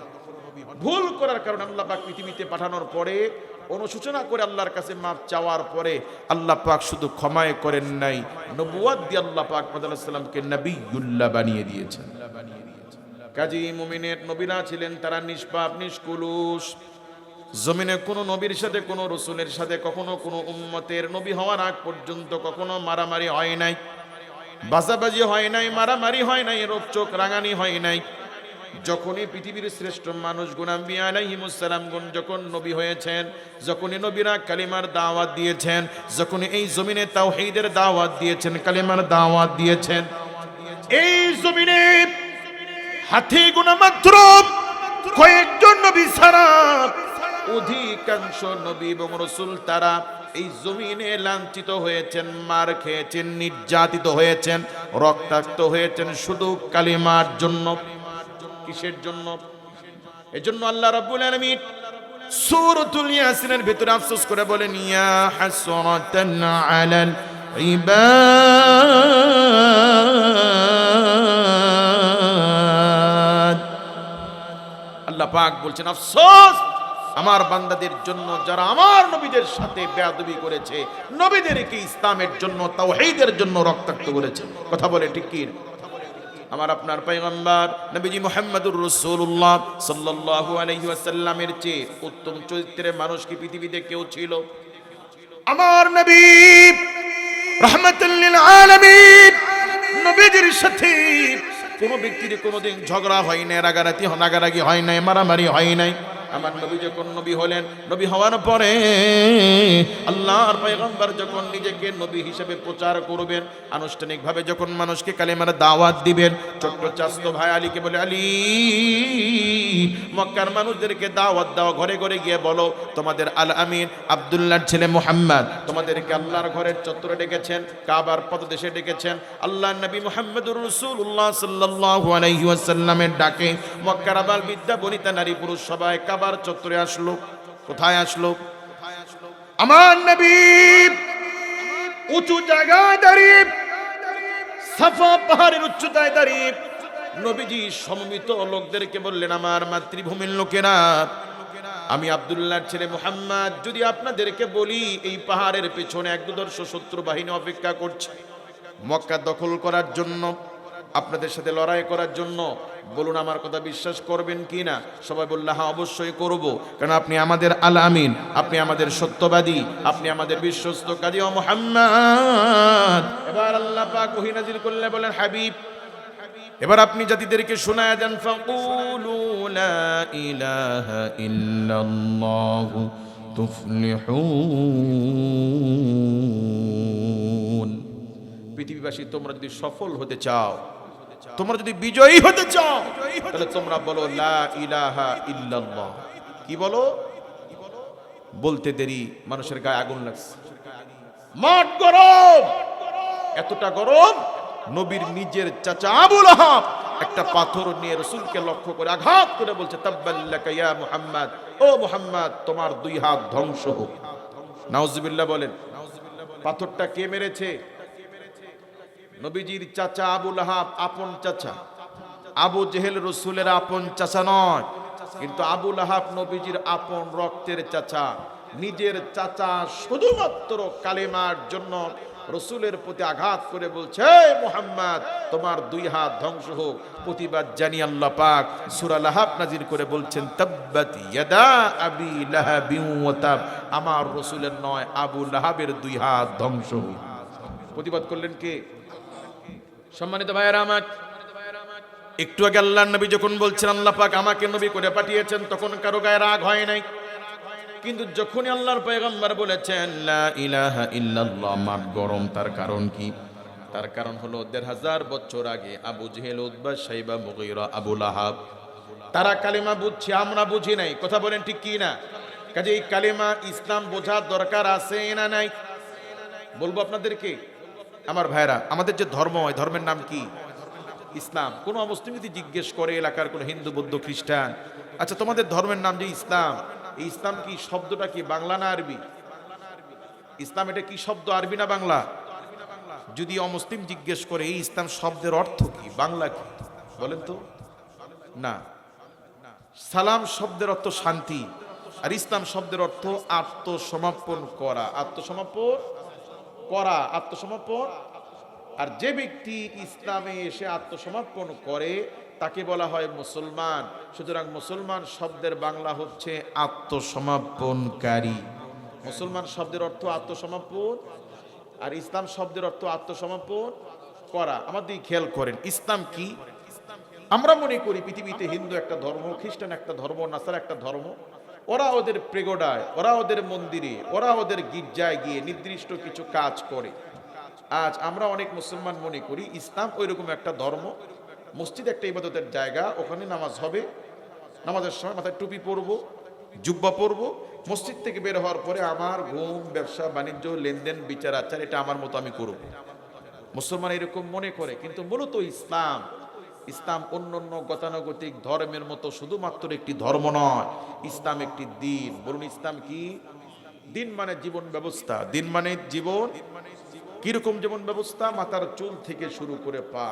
ভুল করার কারণে আল্লাহ পাক পৃথিবীতে পাঠানোর পরে, অনুশোচনা করে আল্লাহর কাছে মাফ চাওয়ার পরে আল্লাহ পাক শুধু ক্ষমায় করেন নাই, নবুয়ত দিয়ে আল্লাহ পাক মুহাম্মদ সাল্লাল্লাহু আলাইহি ওয়াসাল্লামকে নবিয়ুল্লাহ বানিয়ে দিয়েছেন। কাজী মুমিনের নবীরা ছিলেন তারা নিষ্পাপ, নিষ্কুলুষ। জমিনে কোনো নবীর সাথে, কোনো রাসূলের সাথে কখনো কোনো উম্মতের নবী হওয়ার আগ পর্যন্ত কখনো মারামারি হয় নাই, বাজাবাজি হয় নাই, মারামারি হয় নাই, রোপচোক রাঙানি হয় নাই। যখনই পৃথিবীর শ্রেষ্ঠ মানুষগুণ আম্বিয়া আলাইহিমুস সালামগুণ যখন নবী হয়েছেন, যখনই নবীরা কালিমার দাওয়াত দিয়েছেন, যখনই এই জমিনে তাওহীদের দাওয়াত দিয়েছেন, কালিমার দাওয়াত দিয়েছেন, এই জমিনে হাতে গোনা মাত্র কয়েকজন নবী ছাড়া অধিকাংশ নবী এবং রাসূল তারা এই জমিনে লাঞ্ছিত হয়েছেন, মার খেয়েছেন, নির্যাতিত হয়েছেন, রক্তাক্ত হয়েছেন শুধু কালিমার জন্য। কিসের জন্য? এজন্য আল্লাহ রাব্বুল আলামিন সূরাতুল ইয়াসিনের ভিতরে আফসোস করে বলেন, ইয়া হাসরাতান আলাল ইবাদ। আল্লাহ পাক বলছেন আফসোস আমার বান্দাদের জন্য যারা আমার নবীদের সাথে বেয়াদবি করেছে, নবীদেরকে ইসলামের জন্য তাওহীদের জন্য রক্তাক্ত করেছে। কথা বলে ঠিক কি? আমার আপনার পয়গম্বর নবীজি মুহাম্মদুর রাসূলুল্লাহ সাল্লাল্লাহু আলাইহি ওয়াসাল্লামের চেয়ে উত্তম চরিত্রের মানুষ কি পৃথিবীতে কেউ ছিল? আমার নবী রাহমাতুল লিল আলামিন, নবীজির সাথে কোন ব্যক্তির কোনোদিন ঝগড়া হয় না, রাগারাগি হয় নাই, মারামারি হয় নাই। আমার নবী যখন নবী হলেন, নবী হওয়ার পরে আল্লাহর পয়গম্বর যখন নিজেকে নবী হিসেবে প্রচার করবেন, আনুষ্ঠানিকভাবে যখন মানুষকে কালেমার দাওয়াত দিবেন, ছোট্ট চাচতো ভাই আলীকে বলে, আলী মক্কার মানুষদেরকে দাওয়াত দাও, ঘরে ঘরে গিয়ে বলো তোমাদের আল আমিন আব্দুল্লাহর ছেলে মুহাম্মদ তোমাদেরকে আল্লাহর ঘরের চত্বরে ডেকেছেন, কাবার পদদেশে ডেকেছেন। আল্লাহর নবী মুহাম্মদুর রাসূলুল্লাহ সাল্লাল্লাহু আলাইহি ওয়াসাল্লামের ডাকে মক্কার আবাল বিদ্যা বনিতা নারী পুরুষ সবাই কাবার চত্বরে আসলো। কোথায় আসলো? আমার নবী উঁচু জায়গায় দাঁড়িয়ে, সাফা পাহাড়ের উচ্চতায় দাঁড়িয়ে নবীজি সমবেত লোকদেরকে বললেন, আমার মাতৃভূমির লোকেরা, আমি আব্দুল্লাহর ছেলে মুহাম্মদ যদি আপনাদেরকে বলি এই পাহাড়ের পেছনে এক দুর্ধর্ষ শত্রু বাহিনী অপেক্ষা করছে মক্কা দখল করার জন্য, আপনাদের সাথে লড়াই করার জন্য, বলুন আমার কথা বিশ্বাস করবেন কি না? সবাই বলল হ্যাঁ অবশ্যই করব, কারণ আপনি আমাদের আল আমিন, আপনি আমাদের সত্যবাদী, আপনি আমাদের বিশ্বস্ত কাজী ও মুহাম্মদ। এবার আল্লাহ পাক ওহী নাযিল করলে বলেন, হাবিব এবার আপনি জাতিদেরকে শোনায়া দেন, ফাকুলু লা ইলাহা ইল্লাল্লাহু তুফলিহুন। পৃথিবীবাসী তোমরা যদি সফল হতে চাও, তোমরা যদি বিজয়ী হতে চাও, তাহলে তোমরা বলো লা ইলাহা ইল্লাল্লাহ। কি বলো? বলতে দেরি মানুষের গায়ে আগুন লাগছে, মাঠ গরম, এতটা গরম নবীর নিজের চাচা আবু লাহাব একটা পাথর নিয়ে রাসূলকে লক্ষ্য করে আঘাত করে বলছে, তাব্বাল্লাকা ইয়া মুহাম্মদ, ও মুহাম্মদ তোমার দুই হাত ধ্বংস হোক। নাউজুবিল্লাহ বলেন। পাথরটা কে মেরেছে? নবীজির চাচা আবু লাহাব, আপন চাচা। আবু জেহেল রাসূলের আপন চাচা নয়, কিন্তু আবু লাহাব নবীজির আপন রক্তের চাচা। নিজের চাচা শুধুমাত্র কালেমার জন্য রাসূলের প্রতি আঘাত করে বলছে, হে মুহাম্মদ তোমার দুই হাত ধ্বংস হোক। প্রতিবাদ জানি আল্লাহ পাক সূরা লাহাব নাযিল করে বলছেন, তাব্বাত ইয়াদা আবি লাহাবিন ওয়া তাব, আমার রাসূলের নয় আবু লাহাবের দুই হাত ধ্বংস হোক। প্রতিবাদ করলেন কে? সম্মানিত ভাইয়েরা আমার, একটু আগে আল্লাহর নবী যখন বলছেন আল্লাহ পাক আমাকে নবী করে পাঠিয়েছেন, তখন কারো গায়ে রাগ হয় নাই। কিন্তু যখনই আল্লাহর পয়গম্বর বলেছেন লা ইলাহা ইল্লাল্লাহ, মাঠ গরম। তার কারণ কি? তার কারণ হলো ১৫০০ বছর আগে আবু জেহেল, উতবা, শাইবা, মুগীরা, আবু লাহাব তারা কালেমা বুঝছে, আমরা বুঝি নাই। কথা বলেন ঠিক কি না? কাজে এই কালেমা ইসলাম বোঝার দরকার আছে না নাই? বলবো আপনাদেরকে। আমার ভাইরা, আমাদের যে ধর্ম, এই ধর্মের নাম কি? ইসলাম। কোন মুসলিম যদি জিজ্ঞেস করে এলাকার কোন হিন্দু, বৌদ্ধ, খ্রিস্টান, আচ্ছা তোমাদের ধর্মের নাম যে ইসলাম, এই ইসলাম কি শব্দটা কি বাংলা না আরবি? ইসলাম এটা কি শব্দ, আরবি না বাংলা? যদি অমুসলিম জিজ্ঞেস করে এই ইসলাম শব্দের অর্থ কি, বাংলা কি, বলেন তো? না। সালাম শব্দের অর্থ শান্তি, আর ইসলাম শব্দের অর্থ আত্মসমর্পণ করা। আত্মসমর্পণ করা, আত্মসমর্পণ। আর যে ব্যক্তি ইসলামে এসে আত্মসমর্পণ করে তাকে বলা হয় মুসলমান। সুতরাং মুসলমান শব্দের বাংলা হচ্ছে আত্মসমর্পণকারী। মুসলমান শব্দের অর্থ আত্মসমর্পণ, আর ইসলাম শব্দের অর্থ আত্মসমর্পণ করা। আমার দিকে খেয়াল করেন, ইসলাম কি? আমরা মনে করি পৃথিবীতে হিন্দু একটা ধর্ম, খ্রিস্টান একটা ধর্ম, নাসারা একটা ধর্ম, ওরা ওদের প্রেগোডায়, ওরা ওদের মন্দিরে, ওরা ওদের গির্জায় গিয়ে নির্দিষ্ট কিছু কাজ করে। আজ আমরা অনেক মুসলমান মনে করি ইসলাম ওইরকম একটা ধর্ম, মসজিদ একটা ইবাদতের জায়গা, ওখানে নামাজ হবে, নামাজের সময় মাথায় টুপি পরবো, জুব্বা পরবো, মসজিদ থেকে বের হওয়ার পরে আমার ঘুম, ব্যবসা বাণিজ্য, লেনদেন, বিচার আচার এটা আমার মতো আমি করব। মুসলমান এরকম মনে করে, কিন্তু মূলত ইসলাম অন্য অন্য গতানুগতিক ধর্মের মতো শুধুমাত্র একটি ধর্ম নয়, ইসলাম একটি দিন। বলুন ইসলাম কি? দিন মানে জীবন ব্যবস্থা। দিন মানে জীবন। কিরকম জীবন ব্যবস্থা? মাথার চুল থেকে শুরু করে পা,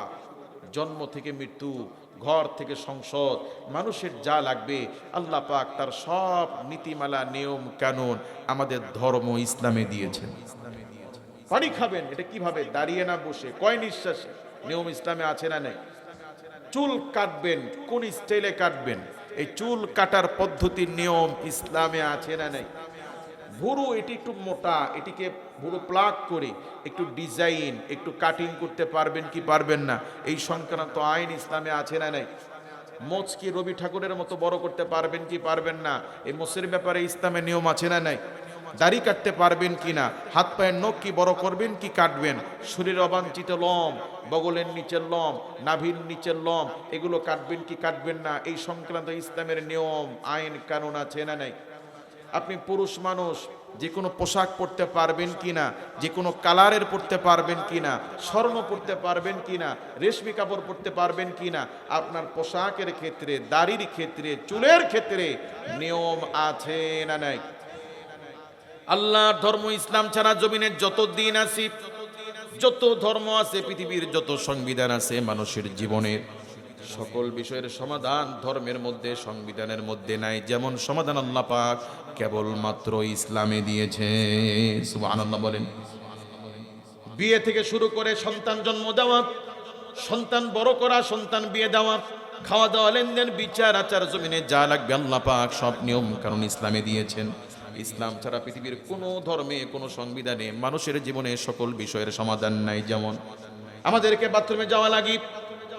জন্ম থেকে মৃত্যু, ঘর থেকে সংসদ, মানুষের যা লাগবে আল্লাহ পাক তার সব নীতিমালা, নিয়ম কানুন আমাদের ধর্ম ইসলামে দিয়েছেন। পানি খাবেন এটা কিভাবে? দাঁড়িয়ে না বসে, কয় নিঃশ্বাসে, নিয়ম ইসলামে আছে না নেই? চুল কাটবেন কোন স্টাইলে কাটবেন, এই চুল কাটার পদ্ধতির নিয়ম ইসলামে আছে না নেই? ভুরু এটি একটু মোটা, এটিকে ভুরু প্লাগ করে একটু ডিজাইন, একটু কাটিং করতে পারবেন কি পারবেন না, এই সংক্রান্ত আইন ইসলামে আছে না নাই? মোচ কি রবি ঠাকুরের মতো বড় করতে পারবেন কি পারবেন না, এই মোচের ব্যাপারে ইসলামে নিয়ম আছে না নাই? দাড়ি কাটতে পারবেন কি না, হাত পায়ের নখ কি বড় করবেন কি কাটবেন, শরীর অবাঞ্ছিত লম, বগলের নিচের লম, নাভির নিচের লম, এগুলো কাটবেন কি কাটবেন না, এই সংক্রান্ত ইসলামের নিয়ম আইন কানুন আছে না নাই? আপনি পুরুষ মানুষ, যে কোনো পোশাক পরতে পারবেন কিনা, যে কোনো কালারের পরতে পারবেন কিনা, স্বর্ণ পরতে পারবেন কিনা, রেশমি কাপড় পরতে পারবেন কিনা, আপনার পোশাকের ক্ষেত্রে, দাড়ির ক্ষেত্রে, চুলের ক্ষেত্রে নিয়ম আছে না নাই? আল্লাহর ধর্ম ইসলাম ছাড়া জমিনে যত দিন আছে, যত ধর্ম আছে, পৃথিবীর যত সংবিধান আছে, মানুষের জীবনের সকল বিষয়ের সমাধান ধর্মের মধ্যে, সংবিধানের মধ্যে নাই। যেমন সমাধান আল্লাহ পাক কেবলমাত্র ইসলামে দিয়েছে। সুবহানাল্লাহ বলেন। বিয়ে থেকে শুরু করে সন্তান জন্ম দেওয়া, সন্তান বড় করা, সন্তান বিয়ে দেওয়া, খাওয়া দাওয়া, লেনদেন, বিচার আচার, জমিনে যা লাগবে আল্লাহ পাক সব নিয়ম কারণ ইসলামে দিয়েছেন। ইসলাম ছাড়া পৃথিবীর কোনো ধর্মে, কোনো সংবিধানে মানুষের জীবনে সকল বিষয়ের সমাধান নাই। যেমন আমাদেরকে বাথরুমে যাওয়া লাগে,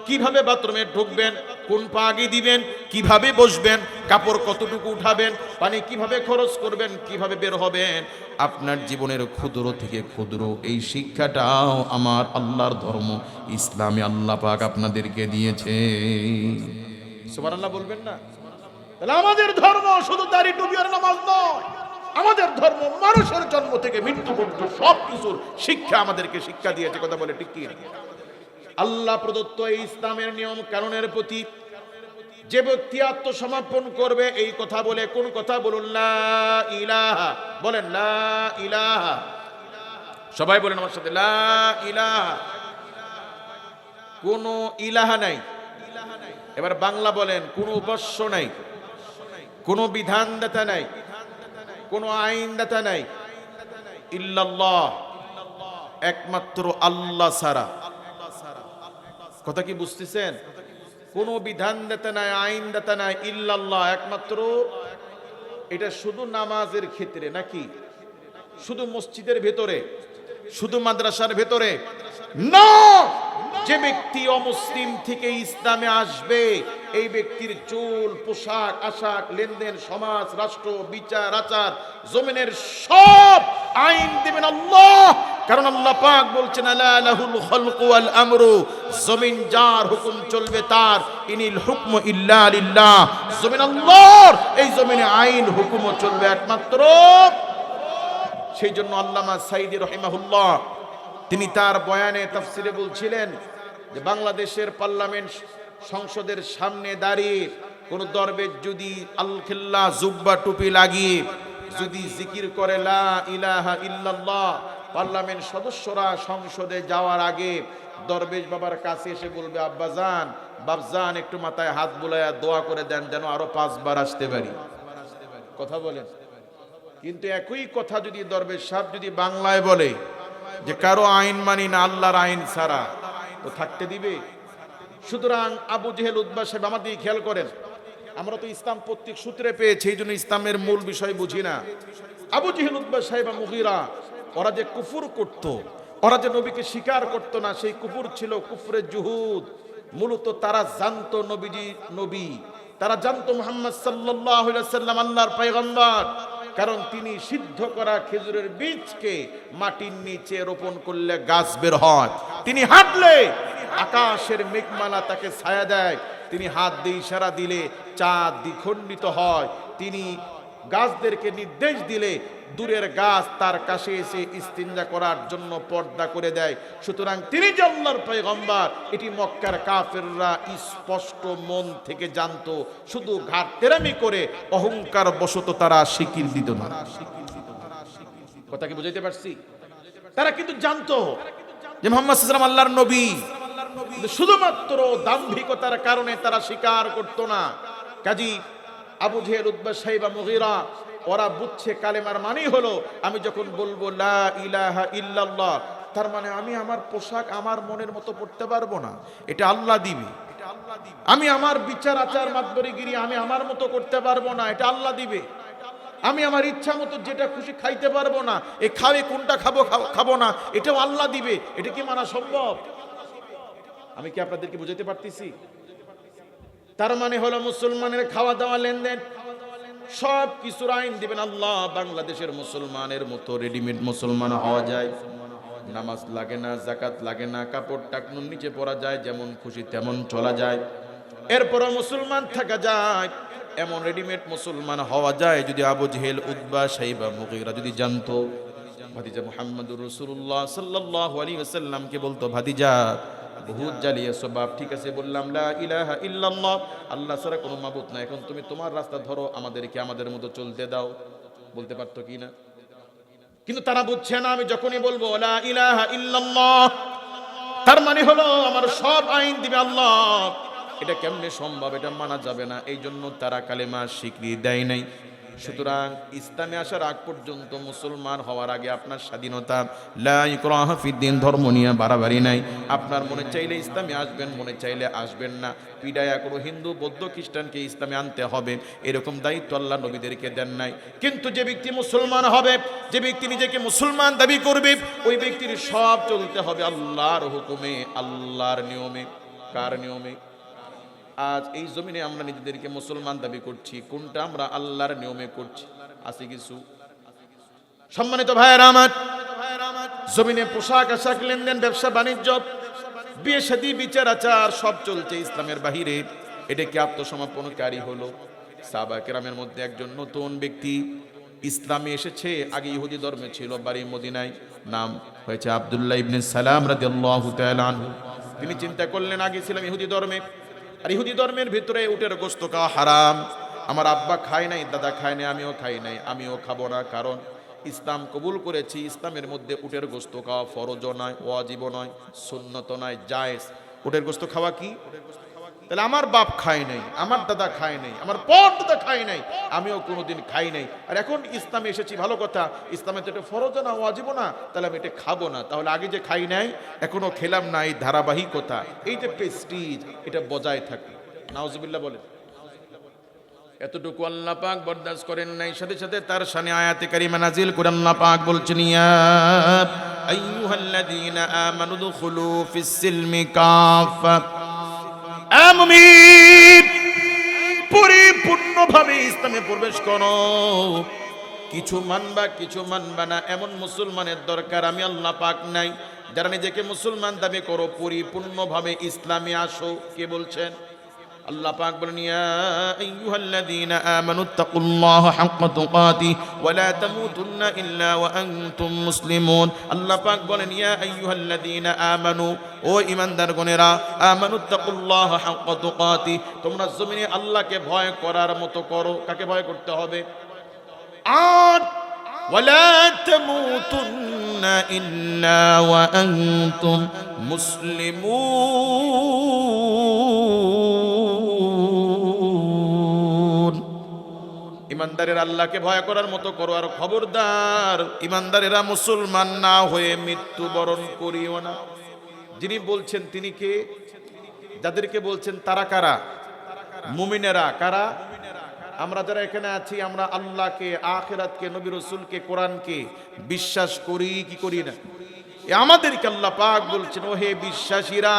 কিভাবে বাথরুমে ঢুকবেন, কোন পা আগে দিবেন, কিভাবে বসবেন, কাপড় কতটুকু উঠাবেন, পানি কিভাবে খরচ করবেন, কিভাবে বের হবেন, আপনার জীবনের ক্ষুদ্র থেকে ক্ষুদ্র এই শিক্ষাটাও আমার আল্লাহর ধর্ম ইসলামে আল্লাহ পাক আপনাদেরকে দিয়েছে। সুবহানাল্লাহ বলবেন না? তাহলে আমাদের ধর্ম শুধু দাড়ি টুপি আর নামাজ নয়, আমাদের ধর্ম মানুষের জন্ম থেকে মৃত্যু পর্যন্ত সব কিছুর শিক্ষা আমাদেরকে শিক্ষা দিয়েছে। কথা বলে ঠিক কি? আল্লাহ প্রদত্ত এই ইসলামের নিয়ম কানুনের প্রতি যে ব্যক্তি আত্মসমর্পণ করবে, এই কথা বলে, কোন কথা বলুন? লা ইলাহা, বলেন লা ইলাহা, সবাই বলেন আমার সাথে লা ইলাহা। কোন ইলাহা নাই। এবার বাংলা বলেন, কোন উপাস্য নাই, কোন বিধানদাতা নাই, কোন আইনদাতা নাই, ইল্লাল্লাহ, একমাত্র আল্লাহ ছাড়া। কথা কি বুঝতেছেন? কোন বিধানদাতা নাই, আইনদাতা নাই, ইল্লাল্লাহ, একমাত্র। এটা শুধু নামাজের ক্ষেত্রে নাকি? শুধু মসজিদের ভেতরে, শুধু মাদ্রাসার ভেতরে না। যে ব্যক্তি অমুসলিম থেকে ইসলামে আসবে, এই ব্যক্তির চুল, পোশাক আশাক, লেনদেন, সমাজ, রাষ্ট্র, বিচার আচার, জমিনের সব আইন দেবেন আল্লাহ। কারণ আল্লাহ পাক বলছেন আলা লাহুল খালকু ওয়াল আমরু, জমিন যার হুকুম চলবে তার, ইনিল হুকমু ইল্লা লিল্লাহ, জমিন আল্লাহর, এই জমিনে আইন হুকুমও চলবে একমাত্র। সেই জন্য আল্লামা সাইদি রাহিমাহুল্লাহ তিনি তার বয়ানে তাফসিরে বলছিলেন যে বাংলাদেশের পার্লামেন্ট সংসদের সামনে দাঁড়িয়ে কোন দরবেশ যদি আল-খিল্লা, জুব্বা, টুপি লাগিয়ে যদি জিকির করে লা ইলাহা ইল্লাল্লাহ, পার্লামেন্ট সদস্যরা সংসদে যাওয়ার আগে দরবেশ বাবার কাছে এসে বলবে, আব্বাজান, বাপজান, একটু মাথায় হাত বুলাইয়া দোয়া করে দেন যেন আরো 5 বার আসতে পারি। কথা বলেন। কিন্তু একই কথা যদি দরবেশ সাহেব যদি বাংলায় বলে যে কারো আইন মানি না, আল্লাহর আইন ছাড়া, তো থাকতে দিবে? সুতরাং আবু জেহেল, উতবা সাহেব, আমার দিকে খেয়াল করেন, আমরা তো ইসলাম প্রত্যেক সূত্রে পেয়েছি, এই জন্য ইসলামের মূল বিষয় বুঝি না। আবু জেহেল, উতবা সাহেব, মুগীরা, ওরা যে কুফর করত, ওরা যে নবীকে স্বীকার করতো না, সেই কুফর ছিল কুফরে জুহুদ, মূলত তারা জানতো নবীজি নবী, তারা জানতো মুহাম্মদ সাল্লাল্লাহু আলাইহি ওয়াসাল্লাম আল্লাহর পয়গম্বর। কারণ তিনি সিদ্ধ করা খেজুরের বীজকে মাটির নিচে রোপণ করলে গাছ বের হয়, তিনি হাঁটলে আকাশের মেঘমালা তাকে ছায়া দেয়, তিনি হাত দিয়ে ইশারা দিলে চাঁদ দ্বিখণ্ডিত হয়, তিনি গাছদেরকে নির্দেশ দিলে দূরের গাছ তার কাছে এসে ইস্তিনজা করার জন্য পর্দা করে দেয়। সুতরাং তিনি যে আল্লাহর পয়গম্বর এটি মক্কার কাফেররা স্পষ্ট মন থেকে জানতো, শুধু ঘাট তেরামি করে অহংকার বশত তারা স্বীকৃতি দিত না। কথা কি বুঝাইতে পারছি? তারা কিন্তু জানতো যে মুহাম্মদ সাল্লাল্লাহু আলাইহি ওয়াসাল্লাম আল্লাহর নবী, শুধুমাত্র দাম্ভিকতার কারণে তারা স্বীকার করত না। কাজী আবু জেহেল, উতবা, শাইবা, মুগীরা ওরা বুঝছে কালেমার মানেই হলো আমি যখন বলবো লা ইলাহা ইল্লাল্লাহ, তার মানে আমি আমার পোশাক আমার মনের মতো পড়তে পারবো না, এটা আল্লাহ দিবে। আমি আমার বিচার আচার মাতবরিগিরি আমি আমার মতো করতে পারবো না, এটা আল্লাহ দিবে। আমি আমার ইচ্ছা মতো যেটা খুশি খাইতে পারবো না, এ খাবে কোনটা খাবো খাবো না এটাও আল্লাহ দিবে। এটা কি মানা সম্ভব? আমি কি আপনাদেরকে বুঝাইতে পারতেছি? তার মানে হলো মুসলমানের খাওয়া দাওয়া লেনদেন সব কিছুর আইন দিবেন আল্লাহ। বাংলাদেশের মুসলমানের মতো রেডিমেড মুসলমান হওয়া যায়, নামাজ লাগে না, যাকাত লাগে না, কাপড় টাকনুর নিচে পরা যায়, যেমন খুশি তেমন চলা যায়, এরপরও মুসলমান থাকা যায়, এমন রেডিমেড মুসলমান হওয়া যায়। যদি আবু জেহেল, উতবা, শাইবা, মুগীরা যদি জানতো ভাতিজা মুহাম্মদুর রাসূলুল্লাহ সাল্লাল্লাহু আলাইহি ওয়াসাল্লামকে বলতো, ভাতিজা বহুত জ্বালিয়েছো বাপ, ঠিক আছে বললাম লা ইলাহা ইল্লাল্লাহ, আল্লাহ ছাড়া কোনো মাবুদ নাই, এখন তুমি তোমার রাস্তা ধরো, আমাদেরকে আমাদের মতো চলতে দাও। বলতে পারতো কি না? কিন্তু তারা বুঝছে না, আমি যখনই বলবো লা ইলাহা ইল্লাল্লাহ তার মানে হলো আমার সব আইন দিবে আল্লাহ। এটা কেমনে সম্ভব? এটা মানা যাবে না। এই জন্য তারা কালেমা স্বীকৃতি দেয় নাই। সুতরাং ইসলামে আসার আগ পর্যন্ত, মুসলমান হওয়ার আগে আপনার স্বাধীনতা, লা ইকরাহা ফিদ্দিন, ধর্ম নিয়ে বাড়াবাড়ি নাই। আপনার মনে চাইলে ইসলামে আসবেন, মনে চাইলে আসবেন না। পিডায়া কোনো হিন্দু, বৌদ্ধ, খ্রিস্টানকে ইসলামে আনতে হবে এরকম দায়িত্ব আল্লাহ নবীদেরকে দেন নাই। কিন্তু যে ব্যক্তি মুসলমান হবে, যে ব্যক্তি নিজেকে মুসলমান দাবি করবে, ওই ব্যক্তির সব চলতে হবে আল্লাহর হুকুমে, আল্লাহর নিয়মে। কার নিয়মে? আজ এই জমিনে আমরা নিজেদেরকে মুসলমান দাবি করছি, কোনটা আমরা আল্লাহর নিয়মে করছি? আছে কিছু? সম্মানিত ভাইয়েরা আমার, জমিনে পোশাক আশাক, লেনদেন, ব্যবসা বাণিজ্য, বিয়ে শাদী, বিচার আচার সব চলছে ইসলামের বাহিরে। এটা কি আত্মসমর্পণকারী হলো? সাহাবা কেরামের মধ্যে একজন নতুন ব্যক্তি ইসলামে এসেছে, আগে ইহুদি ধর্মে ছিল, বাড়ি মদিনায়, নাম হয়েছে আব্দুল্লাহ ইবনে সালাম রাদিয়াল্লাহু তাআলা আনহু। তিনি চিন্তা করলেন আগে ছিলাম ইহুদি ধর্মে, আর ইহুদি ধর্মের ভিতরে উটের গোশত খাওয়া হারাম, আমার আব্বা খায় নাই, দাদা খায় নাই, আমিও খাই নাই, আমিও খাবো না, কারণ ইসলাম কবুল করেছি। ইসলামের মধ্যে উটের গোশত খাওয়া ফরজ নয়, ওয়াজিব নয়, সুন্নত নয়, জায়েজ। উটের গোশত খাওয়া কি? তাহলে আমার বাপ খায় নাই, আমার দাদা খায় নাই, আমার পর দাদা খায় নাই, আমিও কোনোদিন খাই নাই, আর এখন ইসলামে এসেছি, ভালো কথা, ইসলামে তো এটা ফরজ না, ওয়াজিব না, তাহলে আমি এটা খাবো না। তাহলে আগে যে খাই নাই এখনো খেলাম না, এই ধারাবাহিকতা, এই যে প্রেস্টিজ, এটা বজায় থাকে। নাউজুবিল্লাহ বলেন। এতটুকু আল্লাহ পাক বরদাস্ত করেন নাই, সাথে সাথে তার শানে আয়াতে কারিমা নাজিল করে আল্লাহ পাক বলছেন, ইয়া আইয়ুহাল্লাযীনা আমানু দুখুলু ফিস সিলমি কাফা, মুমিন পরিপূর্ণভাবে ইসলামে প্রবেশ করো। কিছু মানবা কিছু মানবা না এমন মুসলমানের দরকার আমি আল্লাহ পাক নাই। যারা নিজেকে মুসলমান দাবি করো, পরিপূর্ণভাবে ইসলামে আসো। কে বলছেন? আল্লাহ পাক বলেন, ইয়া আইয়ুহাল্লাযীনা আমানুত্তাকুল্লাহা হাক্কা তুকাতিহি ওয়া লা তামুতুন্না ইল্লা ওয়া আনতুম মুসলিমুন। আল্লাহ পাক বলেন, ইয়া আইয়ুহাল্লাযীনা আমানু, ও ঈমানদারগণেরা, আমানুত্তাকুল্লাহা হাক্কা তুকাতিহি, তোমরা জমিনে আল্লাহকে ভয় করার মতো করো। কাকে ভয় করতে হবে? আর ওয়া লা তামুতুন্না ইল্লা ওয়া আনতুম মুসলিমুন। ইমানদারের আল্লাহকে ভয় করার মতো করো, আর খবরদার ইমানদারেরা মুসলমান না হয়ে মৃত্যুবরণ করিও না। যিনি বলছেন তিনি কে? যাদেরকে বলছেন তারা কারা? মুমিনেরা। কারা? আমরা যারা এখানে আছি, আমরা আল্লাহকে, আখিরাতকে, নবী রাসূলকে, কোরআনকে বিশ্বাস করি কি করি না? আমাদেরকে আল্লাহ পাক বলছেন, ও হে বিশ্বাসীরা,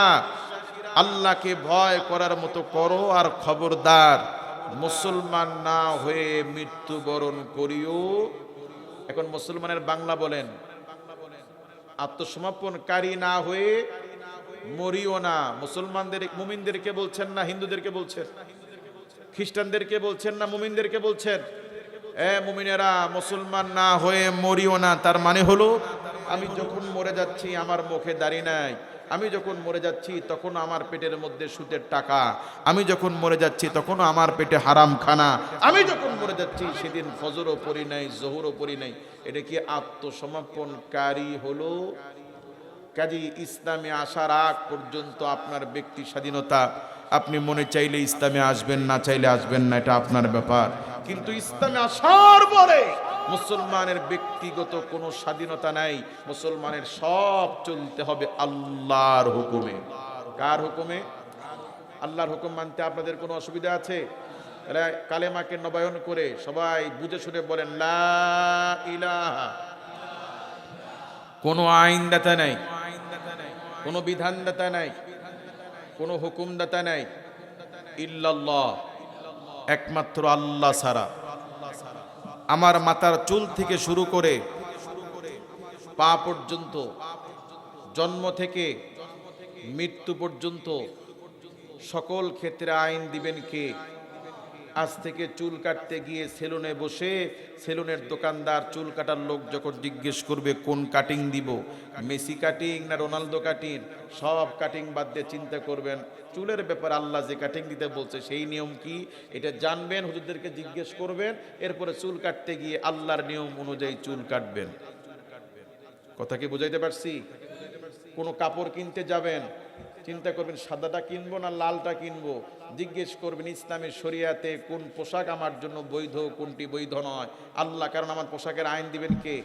আল্লাহকে ভয় করার মতো করো, আর খবরদার মুসলমান না হয়ে মৃত্যুবরণ করিও। এখন মুসলমানের বাংলা বলেন, আত্মসমর্পণকারী না হয়ে মরিও না। মুসলমানদের মুমিনদেরকে বলছেন না হিন্দুদেরকে বলছেন? খ্রিস্টানদেরকে বলছেন না মুমিনদেরকে বলছেন? মুমিনেরা মুসলমান না হয়ে মরিও না। তার মানে হলো আমি যখন মরে যাচ্ছি আমার মুখে দাড়ি নাই, আমি যখন মরে যাচ্ছি তখন আমার পেটের মধ্যে সুদের টাকা, আমি যখন মরে যাচ্ছি তখন আমার পেটে হারাম খানা, আমি যখন মরে যাচ্ছি সেদিন ফজরও পড়ি নাই, জোহরও পড়ি নাই। এটা কি আত্মসমর্পণকারী হলো? কাজী ইসলামে আসার আগ পর্যন্ত আপনার ব্যক্তি স্বাধীনতা, আপনি মনে চাইলে ইসলামে আসবেন, না চাইলে আসবেন না, এটা আপনার ব্যাপার। কিন্তু ইসলামে আসার পরে মুসলমানের ব্যক্তিগত কোনো স্বাধীনতা নাই। মুসলমানের সব চলতে হবে আল্লাহর হুকুমে। কার হুকুমে? আল্লাহর হুকুম মানতে আপনাদের কোনো অসুবিধা আছে? কালেমাকে নবায়ন করে সবাই বুঝে শুনে বলেন লা ইলাহা। কোনো আইনদাতা নাই, কোনো বিধানদাতা নাই, কোনো হুকুমদাতা নাই, ইল্লাল্লাহ, একমাত্র আল্লাহ ছাড়া। আমার মাথার চুল থেকে শুরু করে পা পর্যন্ত, জন্ম থেকে মৃত্যু পর্যন্ত সকল ক্ষেত্রে আইন দিবেন কে? আজ থেকে চুল কাটতে গিয়ে সেলুনে বসে সেলুনের দোকানদার, চুল কাটার লোক যখন জিজ্ঞেস করবে কোন কাটিং দিব, মেসি কাটিং না রোনালদো কাটিং, সব কাটিং বাদ দিয়ে চিন্তা করবেন চুলের ব্যাপারে আল্লাহ যে কাটিং দিতে বলছে সেই নিয়ম কি, এটা জানবেন, হুজুরদেরকে জিজ্ঞেস করবেন, এরপরে চুল কাটতে গিয়ে আল্লাহর নিয়ম অনুযায়ী চুল কাটবেন। কথা কি বুঝাইতে পারছি? কোনো কাপড় কিনতে যাবেন, চিন্তা করবেন সাদাটা কিনবো না লালটা কিনবো, জিজ্ঞেস করবেন ইসলামের শরিয়াতে কোন পোশাক আমার জন্য বৈধ, কোনটি বৈধ নয়, আল্লাহ কারণ আমার পোশাকের আইন দিবেন কে?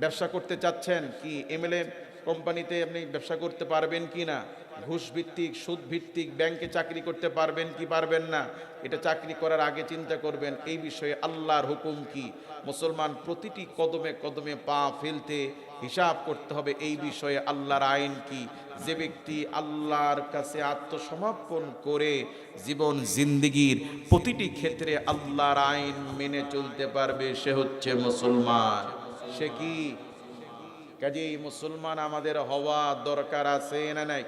ব্যবসা করতে চাচ্ছেন কি এমএলএ কোম্পানিতে আপনি ব্যবসা করতে পারবেন কি না, ঘুষ ভিত্তিক সুদ ভিত্তিক ব্যাংকে চাকরি করতে পারবেন কি পারবেন না, এটা চাকরি করার আগে চিন্তা করবেন এই বিষয়ে আল্লাহর হুকুম কি। মুসলমান প্রতিটি কদমে কদমে পা ফেলতে হিসাব করতে হবে এই বিষয়ে আল্লাহর আইন কি। যে ব্যক্তি আল্লাহর কাছে আত্মসমর্পণ করে জীবন জিন্দেগির প্রতিটি ক্ষেত্রে আল্লাহর আইন মেনে চলতে পারবে সে হচ্ছে মুসলমান। সে কি? কাজেই মুসলমান আমাদের হওয়া দরকার আছে না নাই?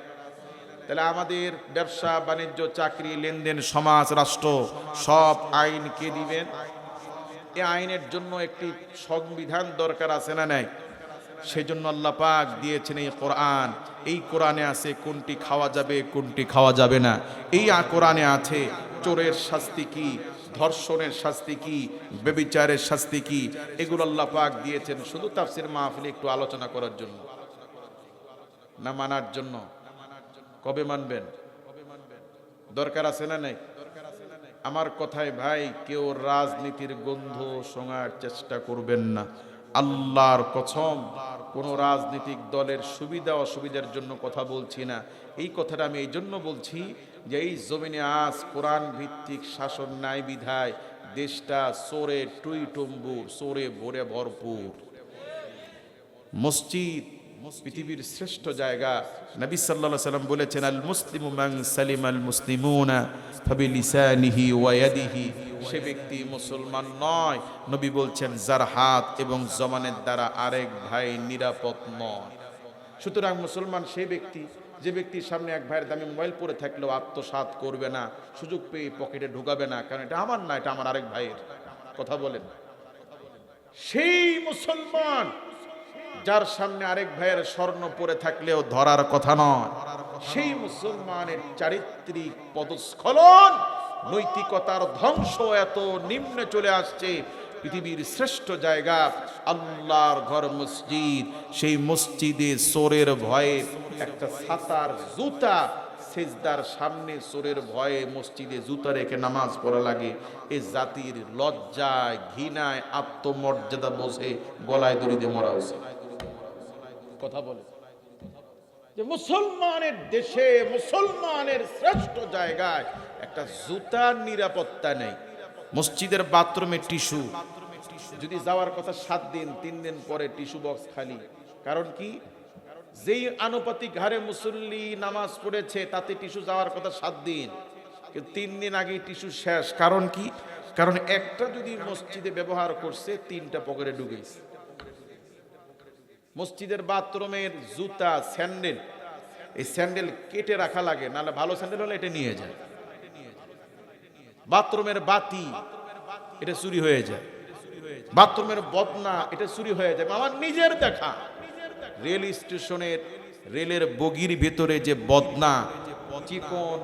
তাহলে আমাদের ব্যবসা বাণিজ্য চাকরি লেনদেন সমাজ রাষ্ট্র সব আইন কে দিবেন? এই আইনের জন্য একটি সংবিধান দরকার আছে না নাই? সেজন্য আল্লাহ পাক দিয়েছেন এই কোরআন। এই কোরআনে আছে কোনটি খাওয়া যাবে কোনটি খাওয়া যাবে না, এই কোরআনে আছে চোরের শাস্তি কি, ধর্ষণের শাস্তি কি, ব্যভিচারের শাস্তি কি, এগুলো আল্লাহ পাক দিয়েছেন শুধু তাফসীর মাহফিলে একটু আলোচনা করার জন্য না মানার জন্য। কবে মানবেন? দরকার আছে না নাই? আমার কথায় ভাই কেউ রাজনীতির গন্ধ শোঙার চেষ্টা করবেন না। আল্লাহর কসম, কোন রাজনৈতিক দলের সুবিধা অসুবিধার জন্য কথা বলছি না। এই কথাটা আমি এই জন্য বলছি যে এই জমিনে আজ কোরআন ভিত্তিক শাসন নাই বিধায় দেশটা চোরে টুইটুম্বুর, চোরে ভরে ভরপুর। মসজিদ পৃথিবীর শ্রেষ্ঠ জায়গা। নবী সাল্লাল্লাহু আলাইহি ওয়াসাল্লাম বলেছেন আল মুসলিমু মান সালিমাল মুসলিমুনা ফাবিলিসানিহি ওয়া ইয়াদিহি। সে ব্যক্তি মুসলমান নয়, নবী বলছেন যার হাত এবং জবানের দ্বারা আরেক ভাই নিরাপদ নয়। সুতরাং মুসলমান সেই ব্যক্তি যে ব্যক্তির সামনে এক ভাইয়ের দামি মোবাইল পড়ে থাকলেও আত্মসাৎ করবে না, সুযোগ পেয়ে পকেটে ঢুকাবে না, কারণ এটা আমার না, এটা আমার আরেক ভাইয়ের। কথা বলেন। সেই মুসলমান যার সামনে আরেক ভাইয়ের স্বর্ণ পরে থাকলেও ধরার কথা নয়, সেই মুসলমানের চারিত্রিক পদস্খলন, নৈতিকতার ধ্বংস এত নিম্নে চলে আসছে। পৃথিবীর শ্রেষ্ঠ জায়গা আল্লাহর ঘর মসজিদ, সেই মসজিদে চোরের ভয়ে একটা ছাতার জুতা, সেজদার সামনে চোরের ভয়ে মসজিদে জুতা রেখে নামাজ পড়া লাগে। এ জাতির লজ্জায় ঘৃণায় আত্মমর্যাদা বোঝে গলায় দড়ি দিয়ে মরা উচিত। কথা বলে যে মুসলমানের দেশে মুসলমানের শ্রেষ্ঠ জায়গায় একটা জুতার নিরাপত্তা নেই। মসজিদের বাথরুমে টিস্যু, যদি যাওয়ার কথা 7 দিন 3 দিন পরে টিস্যু বক্স খালি। কারণ কি? যেই আনুপাতিক হারে মুসল্লি নামাজ পড়েছে তাতে টিস্যু যাওয়ার কথা 7 দিন, কিন্তু 3 দিন আগে টিস্যু শেষ। কারণ কি? কারণ একটা যদি মসজিদে ব্যবহার করছে 3টা পকেটে ঢুকেছে। মসজিদের বাথরুমের জুতা, স্যান্ডেল, এই স্যান্ডেল কেটে রাখা লাগে, নাহলে ভালো স্যান্ডেল হলে এটা নিয়ে যায়। বাথরুমের বাতি, এটা চুরি হয়ে যায়। বাথরুমের বদনা, এটা চুরি হয়ে যায়। আমার নিজের দেখা, রেল স্টেশনের রেলের বগির ভেতরে যে বদনা, চিকন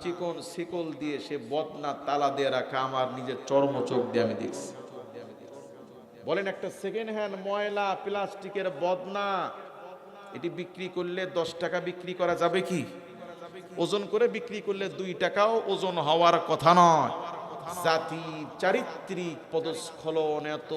চিকন শিকল দিয়ে সে বদনা তালা দিয়ে রাখা, আমার নিজের চর্মচোখ দিয়ে আমি দেখছি। বলেন, একটা সেকেন্ড হ্যান্ড ময়লা প্লাস্টিকের বদনা, এটি বিক্রি করলে 10 টাকা বিক্রি করা যাবে কি? ওজন করে বিক্রি করলে 2 টাকাও ওজন হওয়ার কথা নয়। জাতি চারিত্রিক পদস্খলন এত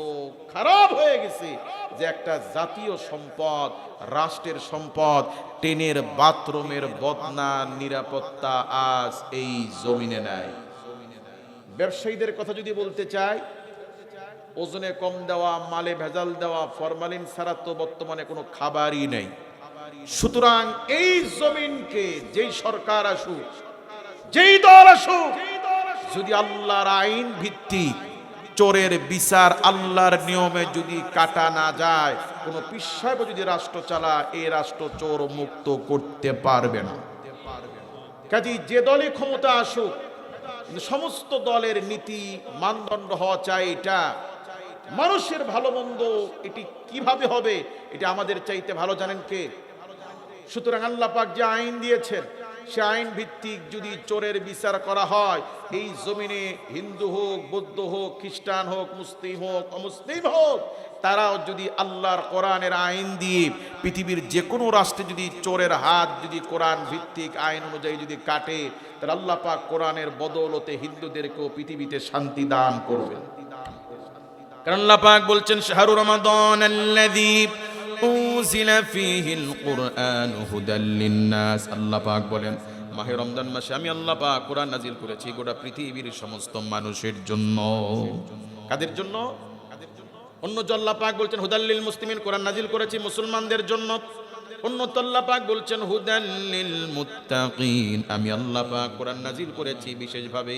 খারাপ হয়ে গেছে যে একটা জাতীয় সম্পদ, রাষ্ট্রের সম্পদ, ট্রেনের বাথরুমের বদনা নিরাপত্তা আজ এই জমিনে নাই। ব্যবসায়ীদের কথা যদি বলতে চাই, ওজনে কম দেওয়া, মালে ভেজাল দেওয়া, ফরমালিন ছাড়া তো বর্তমানে কোনো খাবারই নেই। সুতরাং এই জমিনকে যেই সরকার আসুক, যেই দল আসুক, যদি আল্লাহর আইন ভিত্তিক চোরের বিচার আল্লাহর নিয়মে যদি কাটা না যায়, কোনো পিসাব যদি রাষ্ট্র চালা, এই রাষ্ট্র চোর মুক্ত করতে পারবে না। কাজেই যে দলই ক্ষমতা আসুক, সমস্ত দলের নীতি মানদণ্ড হওয়া চাই এটা মানুষের ভালো মন্দ এটি কিভাবে হবে এটা আমাদের চাইতে ভালো জানেন কে? সুতরাং আল্লাহ পাক যে আইন দিয়েছেন, সে আইন ভিত্তিক যদি চোরের বিচার করা হয়, এই জমিনে হিন্দু হোক, বৌদ্ধ হোক, খ্রিস্টান হোক, মুসলিম হোক, অমুসলিম হোক, তারাও যদি আল্লাহর কোরআনের আইন দিয়ে পৃথিবীর যে কোনো রাষ্ট্রে যদি চোরের হাত যদি কোরআন ভিত্তিক আইন অনুযায়ী যদি কাটে, তাহলে আল্লাহ পাক কোরআনের বদৌলতে হিন্দুদেরকেও পৃথিবীতে শান্তি দান করবেন। কারণ আল্লাহ পাক বলছেন, শাহরু রমাদান আল্লাযী উনজিলা ফীহিল কুরআন হুদাল লিন-নাস। আল্লাহ পাক বলেন, মাহে রমজান মাসে আমি আল্লাহ পাক কোরআন নাজিল করেছি গোটা পৃথিবীর সমস্ত মানুষের জন্য। কাদের জন্য? অন্য আল্লাহ পাক বলছেন হুদাল লিল মুসলিমিন, কোরআন নাজিল করেছি মুসলমানদের জন্য। অন্য আল্লাহ পাক বলছেন হুদাল লিল মুত্তাকিন, আমি আল্লাহ পাক কোরআন নাজিল করেছি বিশেষভাবে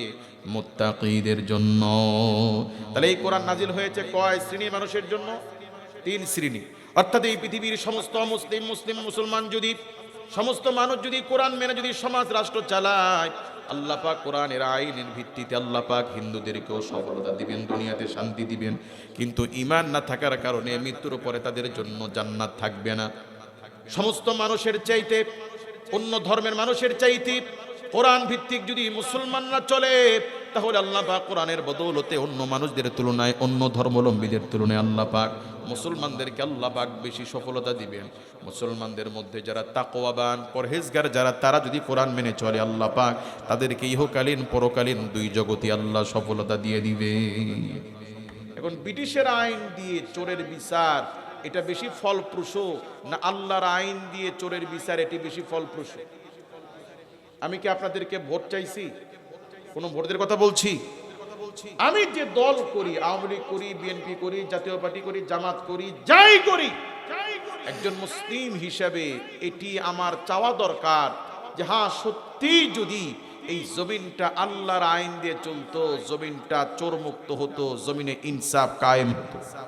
মুত্তাকিদের জন্য। তাহলে এই কোরআন নাজিল হয়েছে কয় শ্রেণীর মানুষের জন্য? 3 শ্রেণী। অর্থাৎ এই পৃথিবীর সমস্ত মুসলিম, মুসলমান যদি, সমস্ত মানুষ যদি কোরআন মেনে যদি সমাজ রাষ্ট্র চালায়, আল্লাহ পাক কোরআনের আইনের ভিত্তিতে আল্লাহ পাক হিন্দুদেরকেও সফলতা দিবেন, দুনিয়াতে শান্তি দিবেন। কিন্তু ঈমান না থাকার কারণে মৃত্যুর পরে তাদের জন্য জান্নাত থাকবে না। সমস্ত মানুষের চাইতে, অন্য ধর্মের মানুষের চাইতে কোরআন ভিত্তিক যদি মুসলমানরা চলে, তাহলে আল্লাহ পাক কোরআনের বদৌলতে অন্য মানুষদের তুলনায়, অন্য ধর্মাবলম্বীদের তুলনায় আল্লাহ পাক মুসলমানদেরকে আল্লাহ পাক বেশি সফলতা দিবেন। মুসলমানদের মধ্যে যারা তাকওয়াবান, পরহেজগার যারা, তারা যদি কোরআন মেনে চলে, আল্লাহ পাক তাদেরকে ইহকালীন পরকালীন 2 জগতে আল্লাহ সফলতা দিয়ে দিবে। এখন ব্রিটিশের আইন দিয়ে চোরের বিচার এটা বেশি ফলপ্রসূ না আল্লাহর আইন দিয়ে চোরের বিচার এটি বেশি ফলপ্রসূ? আমি কি আপনাদেরকে ভোট চাইছি? কোন ভোটের কথা বলছি? আমি যে দল করি, আওয়ামী লীগ করি, বিএনপি করি, জাতীয় পার্টি করি, জামাত করি, যাই করি, একজন মুসলিম হিসাবে এটি আমার চাওয়া দরকার যে হ্যাঁ, সত্যি যদি এই জমিনটা আল্লাহর আইন দিয়ে চলতো, জমিনটা চোর মুক্ত হতো, জমিনে ইনসাফ কায়েম হতো।